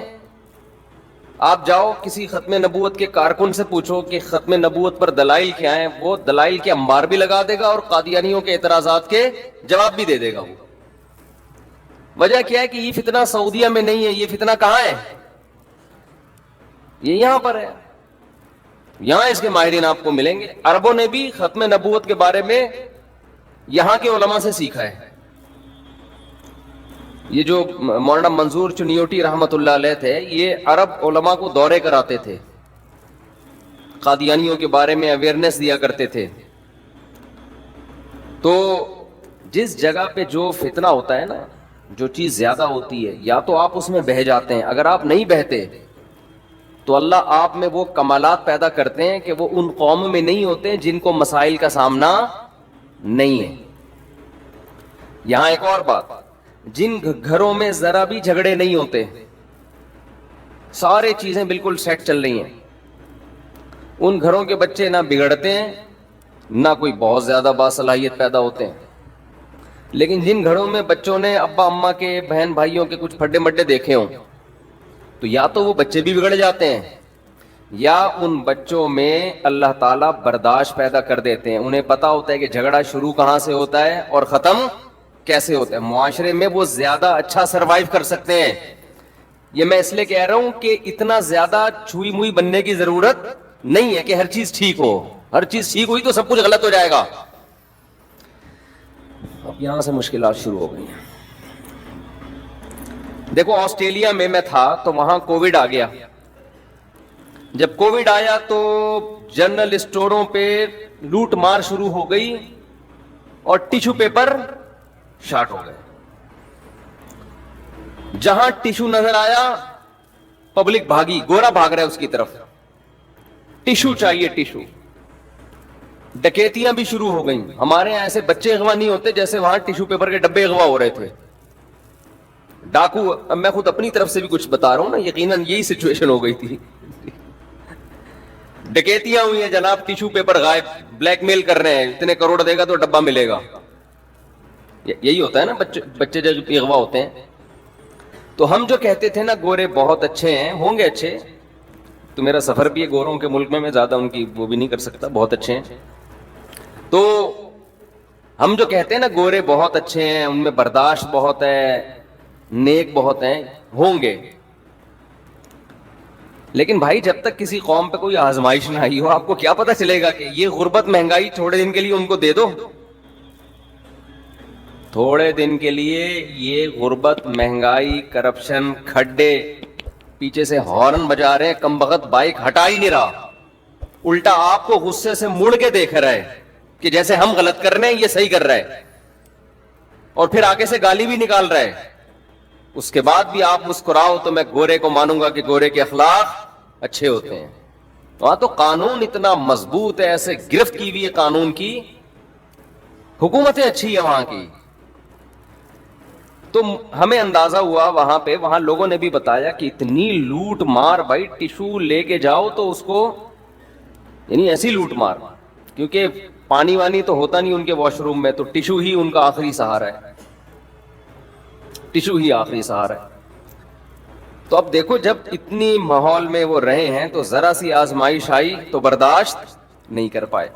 آپ جاؤ، کسی ختم نبوت کے کارکن سے پوچھو کہ ختم نبوت پر دلائل کیا ہیں، وہ دلائل کے انبار بھی لگا دے گا اور قادیانیوں کے اعتراضات کے جواب بھی دے دے گا۔ وہ وجہ کیا ہے کہ یہ فتنہ سعودیہ میں نہیں ہے، یہ فتنہ کہاں ہے؟ یہ یہاں پر ہے۔ یہاں اس کے ماہرین آپ کو ملیں گے. عربوں نے بھی ختم نبوت کے بارے میں یہاں کے علماء سے سیکھا ہے. یہ جو مولانا منظور چنیوٹی رحمت اللہ علیہ تھے, یہ عرب علماء کو دورے کراتے تھے, قادیانیوں کے بارے میں اویئرنیس دیا کرتے تھے. تو جس جگہ پہ جو فتنہ ہوتا ہے نا, جو چیز زیادہ ہوتی ہے, یا تو آپ اس میں بہہ جاتے ہیں. اگر آپ نہیں بہتے تو اللہ آپ میں وہ کمالات پیدا کرتے ہیں کہ وہ ان قوم میں نہیں ہوتے جن کو مسائل کا سامنا نہیں ہے. یہاں ایک اور بات, جن گھروں میں ذرا بھی جھگڑے نہیں ہوتے, سارے چیزیں بالکل سیٹ چل رہی ہیں, ان گھروں کے بچے نہ بگڑتے ہیں نہ کوئی بہت زیادہ باصلاحیت پیدا ہوتے ہیں. لیکن جن گھروں میں بچوں نے ابا اماں کے, بہن بھائیوں کے کچھ پھڈے مڈے دیکھے ہوں, تو یا تو وہ بچے بھی بگڑ جاتے ہیں, یا ان بچوں میں اللہ تعالیٰ برداشت پیدا کر دیتے ہیں. انہیں پتا ہوتا ہے کہ جھگڑا شروع کہاں سے ہوتا ہے اور ختم کیسے ہوتا ہے. معاشرے میں وہ زیادہ اچھا سروائیو کر سکتے ہیں. یہ میں اس لیے کہہ رہا ہوں کہ اتنا زیادہ چھوئی موئی بننے کی ضرورت نہیں ہے کہ ہر چیز ٹھیک ہو. ہر چیز ٹھیک ہوئی تو سب کچھ غلط ہو جائے گا. اب یہاں سے مشکلات شروع ہو گئی ہیں. دیکھو آسٹریلیا میں تھا تو وہاں کووڈ آ گیا. جب کووڈ آیا تو جنرل اسٹوروں پہ لوٹ مار شروع ہو گئی اور ٹیشو پیپر شارٹ ہو گئے. جہاں ٹیشو نظر آیا پبلک بھاگی, گورا بھاگ رہا ہے اس کی طرف, ٹیشو چاہیے ٹیشو. ڈکیتیاں بھی شروع ہو گئیں. ہمارے یہاں ایسے بچے اغوا نہیں ہوتے جیسے وہاں ٹیشو پیپر کے ڈبے اغوا ہو رہے تھے. ڈاکو, اب میں خود اپنی طرف سے بھی کچھ بتا رہا ہوں نا, یقیناً یہی سچویشن ہو گئی تھی. ڈکیتیاں ہوئی ہیں جناب, ٹیشو پیپر غائب, بلیک میل کر رہے ہیں, اتنے کروڑ دے گا تو ڈبہ ملے گا. یہی ہوتا ہے نا بچے جب اغوا ہوتے ہیں. تو ہم جو کہتے تھے نا گورے بہت اچھے ہیں, ہوں گے اچھے, تو میرا سفر بھی ہے گوروں کے ملک میں زیادہ ان کی وہ بھی نہیں کر سکتا, بہت اچھے ہیں. تو ہم جو کہتے ہیں نا گورے بہت اچھے ہیں, ان میں برداشت بہت ہے, نیک بہت ہیں, ہوں گے. لیکن بھائی جب تک کسی قوم پہ کوئی آزمائش نہ آئی ہو, آپ کو کیا پتا چلے گا کہ یہ غربت مہنگائی تھوڑے دن کے لیے ان کو دے دو, تھوڑے دن کے لیے یہ غربت مہنگائی کرپشن کھڈے, پیچھے سے ہارن بجا رہے ہیں, کم بخت بائک ہٹا ہی نہیں رہا, الٹا آپ کو غصے سے مڑ کے دیکھ رہا ہے کہ جیسے ہم غلط کر رہے ہیں یہ صحیح کر رہا ہے, اور پھر آگے سے گالی بھی نکال رہا ہے. اس کے بعد بھی آپ مسکراؤ تو میں گورے کو مانوں گا کہ گورے کے اخلاق اچھے ہوتے ہیں. وہاں تو قانون اتنا مضبوط ہے, ایسے گرفت کی ہوئی ہے قانون کی, حکومتیں اچھی ہے وہاں کی. تو ہمیں اندازہ ہوا وہاں پہ, وہاں لوگوں نے بھی بتایا کہ اتنی لوٹ مار, بھائی ٹیشو لے کے جاؤ تو اس کو, یعنی ایسی لوٹ مار, کیونکہ پانی وانی تو ہوتا نہیں ان کے واش روم میں, تو ٹیشو ہی ان کا آخری سہارا ہے, ٹیشو ہی آخری سہارا ہے. تو اب دیکھو جب اتنی ماحول میں وہ رہے ہیں تو ذرا سی آزمائش آئی تو برداشت نہیں کر پائے.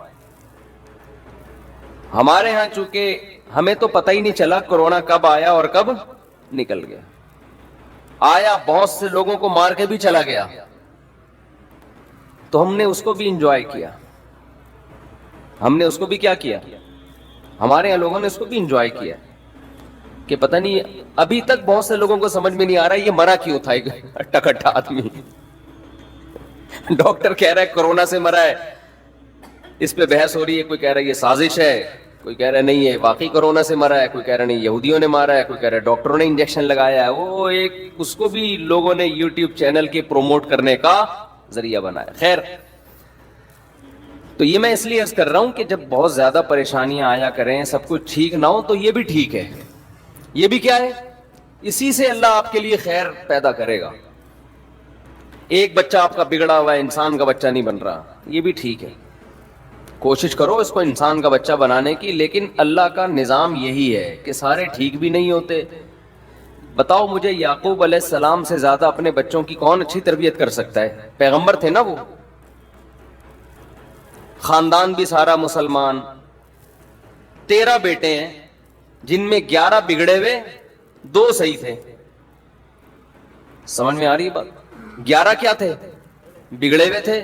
ہمارے ہاں چونکہ ہمیں تو پتہ ہی نہیں چلا کورونا کب آیا اور کب نکل گیا. آیا بہت سے لوگوں کو مار کے بھی چلا گیا, تو ہم نے اس کو بھی انجوائے کیا. ہم نے اس کو بھی کیا کیا, ہمارے یہاں لوگوں نے اس کو بھی انجوائے کیا. کہ پتہ نہیں ابھی تک بہت سے لوگوں کو سمجھ میں نہیں آ رہا ہے یہ مرا کیوں تھا ایک اٹھا کٹھا آدمی. ڈاکٹر کہہ رہا ہے کورونا سے مرا ہے, اس پہ بحث ہو رہی ہے, کوئی کہہ رہا ہے یہ سازش ہے, کوئی کہہ رہا ہے نہیں ہے واقعی کورونا سے مرا ہے, کوئی کہہ رہا ہے نہیں یہودیوں نے مارا ہے, کوئی کہہ رہا ہے ڈاکٹروں نے انجیکشن لگایا ہے. وہ ایک اس کو بھی لوگوں نے یوٹیوب چینل کے پروموٹ کرنے کا ذریعہ بنایا. خیر, تو یہ میں اس لیے عرض کر رہا ہوں کہ جب بہت زیادہ پریشانیاں آیا کریں, سب کچھ ٹھیک نہ ہو, تو یہ بھی ٹھیک ہے. یہ بھی کیا ہے, اسی سے اللہ آپ کے لیے خیر پیدا کرے گا. ایک بچہ آپ کا بگڑا ہوا ہے, انسان کا بچہ نہیں بن رہا, یہ بھی ٹھیک ہے. کوشش کرو اس کو انسان کا بچہ بنانے کی, لیکن اللہ کا نظام یہی ہے کہ سارے ٹھیک بھی نہیں ہوتے. بتاؤ مجھے یعقوب علیہ السلام سے زیادہ اپنے بچوں کی کون اچھی تربیت کر سکتا ہے؟ پیغمبر تھے نا وہ, خاندان بھی سارا مسلمان, 13 بیٹے ہیں جن میں 11 بگڑے ہوئے, 2 صحیح تھے. سمجھ میں آ رہی ہے بات؟ 11 کیا تھے؟ بگڑے ہوئے تھے,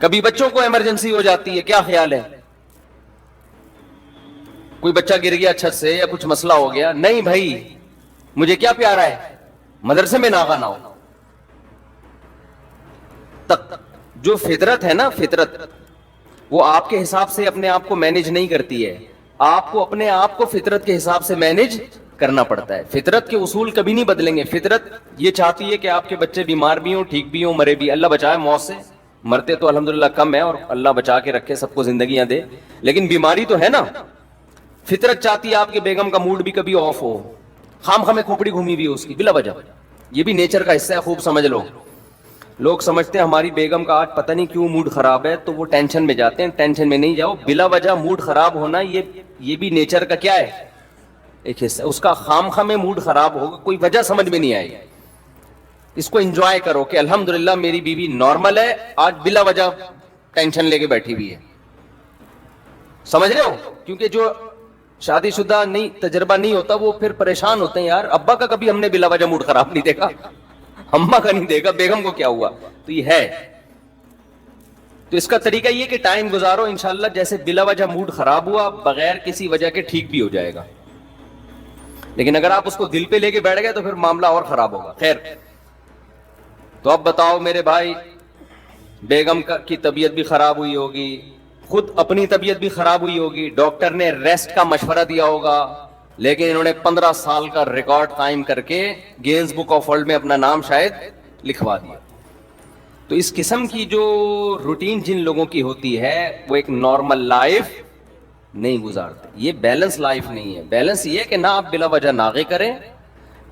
کبھی بچوں کو ایمرجنسی ہو جاتی ہے, کیا خیال ہے؟ کوئی بچہ گر گیا چھت سے یا کچھ مسئلہ ہو گیا, نہیں بھائی مجھے کیا پیارا ہے, مدرسے میں ناغا نہ ہو. تک جو فطرت ہے نا, فطرت وہ آپ کے حساب سے اپنے آپ کو مینج نہیں کرتی ہے, آپ کو اپنے آپ کو فطرت کے حساب سے مینج کرنا پڑتا ہے. فطرت کے اصول کبھی نہیں بدلیں گے. فطرت یہ چاہتی ہے کہ آپ کے بچے بیمار بھی ہوں, ٹھیک بھی ہوں, مرے بھی. اللہ بچائے موت سے, مرتے تو الحمدللہ کم ہے, اور اللہ بچا کے رکھے, سب کو زندگیاں دے, لیکن بیماری تو ہے نا. فطرت چاہتی ہے آپ کے بیگم کا موڈ بھی کبھی آف ہو, خام خامے کھوپڑی گھومی ہوئی اس کی بلا وجہ. یہ بھی نیچر کا حصہ ہے, خوب سمجھ لو. لوگ سمجھتے ہیں ہماری بیگم کا آج پتہ نہیں کیوں موڈ خراب ہے, تو وہ ٹینشن میں جاتے ہیں. ٹینشن میں نہیں جاؤ, بلا وجہ موڈ خراب ہونا یہ بھی نیچر کا کیا ہے, ایک حصہ. اس کا خام خامے موڈ خراب ہوگا, کوئی وجہ سمجھ میں نہیں آئے گی. اس کو انجوائے کرو کہ الحمدللہ میری بیوی نارمل ہے, آج بلا وجہ ٹینشن لے کے بیٹھی ہوئی ہے. سمجھ رہے ہو؟ کیونکہ جو شادی شدہ نہیں, تجربہ نہیں ہوتا, وہ پھر پریشان ہوتے ہیں. یار ابا کا کبھی ہم نے بلا وجہ موڈ خراب نہیں دیکھا, اماں کا نہیں دیکھا, بیگم کو کیا ہوا. تو یہ ہے. تو اس کا طریقہ یہ کہ ٹائم گزارو, انشاءاللہ جیسے بلا وجہ موڈ خراب ہوا بغیر کسی وجہ کے ٹھیک بھی ہو جائے گا. لیکن اگر آپ اس کو دل پہ لے کے بیٹھ گئے تو پھر معاملہ اور خراب ہوگا. خیر, تو اب بتاؤ میرے بھائی, بیگم کی طبیعت بھی خراب ہوئی ہوگی, خود اپنی طبیعت بھی خراب ہوئی ہوگی, ڈاکٹر نے ریسٹ کا مشورہ دیا ہوگا, لیکن انہوں نے 15 سال کا ریکارڈ قائم کر کے گینز بک آف ورلڈ میں اپنا نام شاید لکھوا دیا. تو اس قسم کی جو روٹین جن لوگوں کی ہوتی ہے وہ ایک نارمل لائف نہیں گزارتے. یہ بیلنس لائف نہیں ہے. بیلنس یہ ہے کہ نہ آپ بلا وجہ ناغے کریں,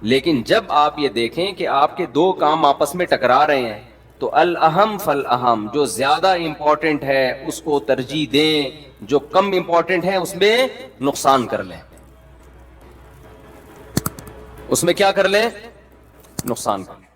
لیکن جب آپ یہ دیکھیں کہ آپ کے دو کام آپس میں ٹکرا رہے ہیں تو الاہم فالاہم, جو زیادہ امپورٹنٹ ہے اس کو ترجیح دیں, جو کم امپورٹنٹ ہے اس میں نقصان کر لیں. اس میں کیا کر لیں؟ نقصان کر لیں.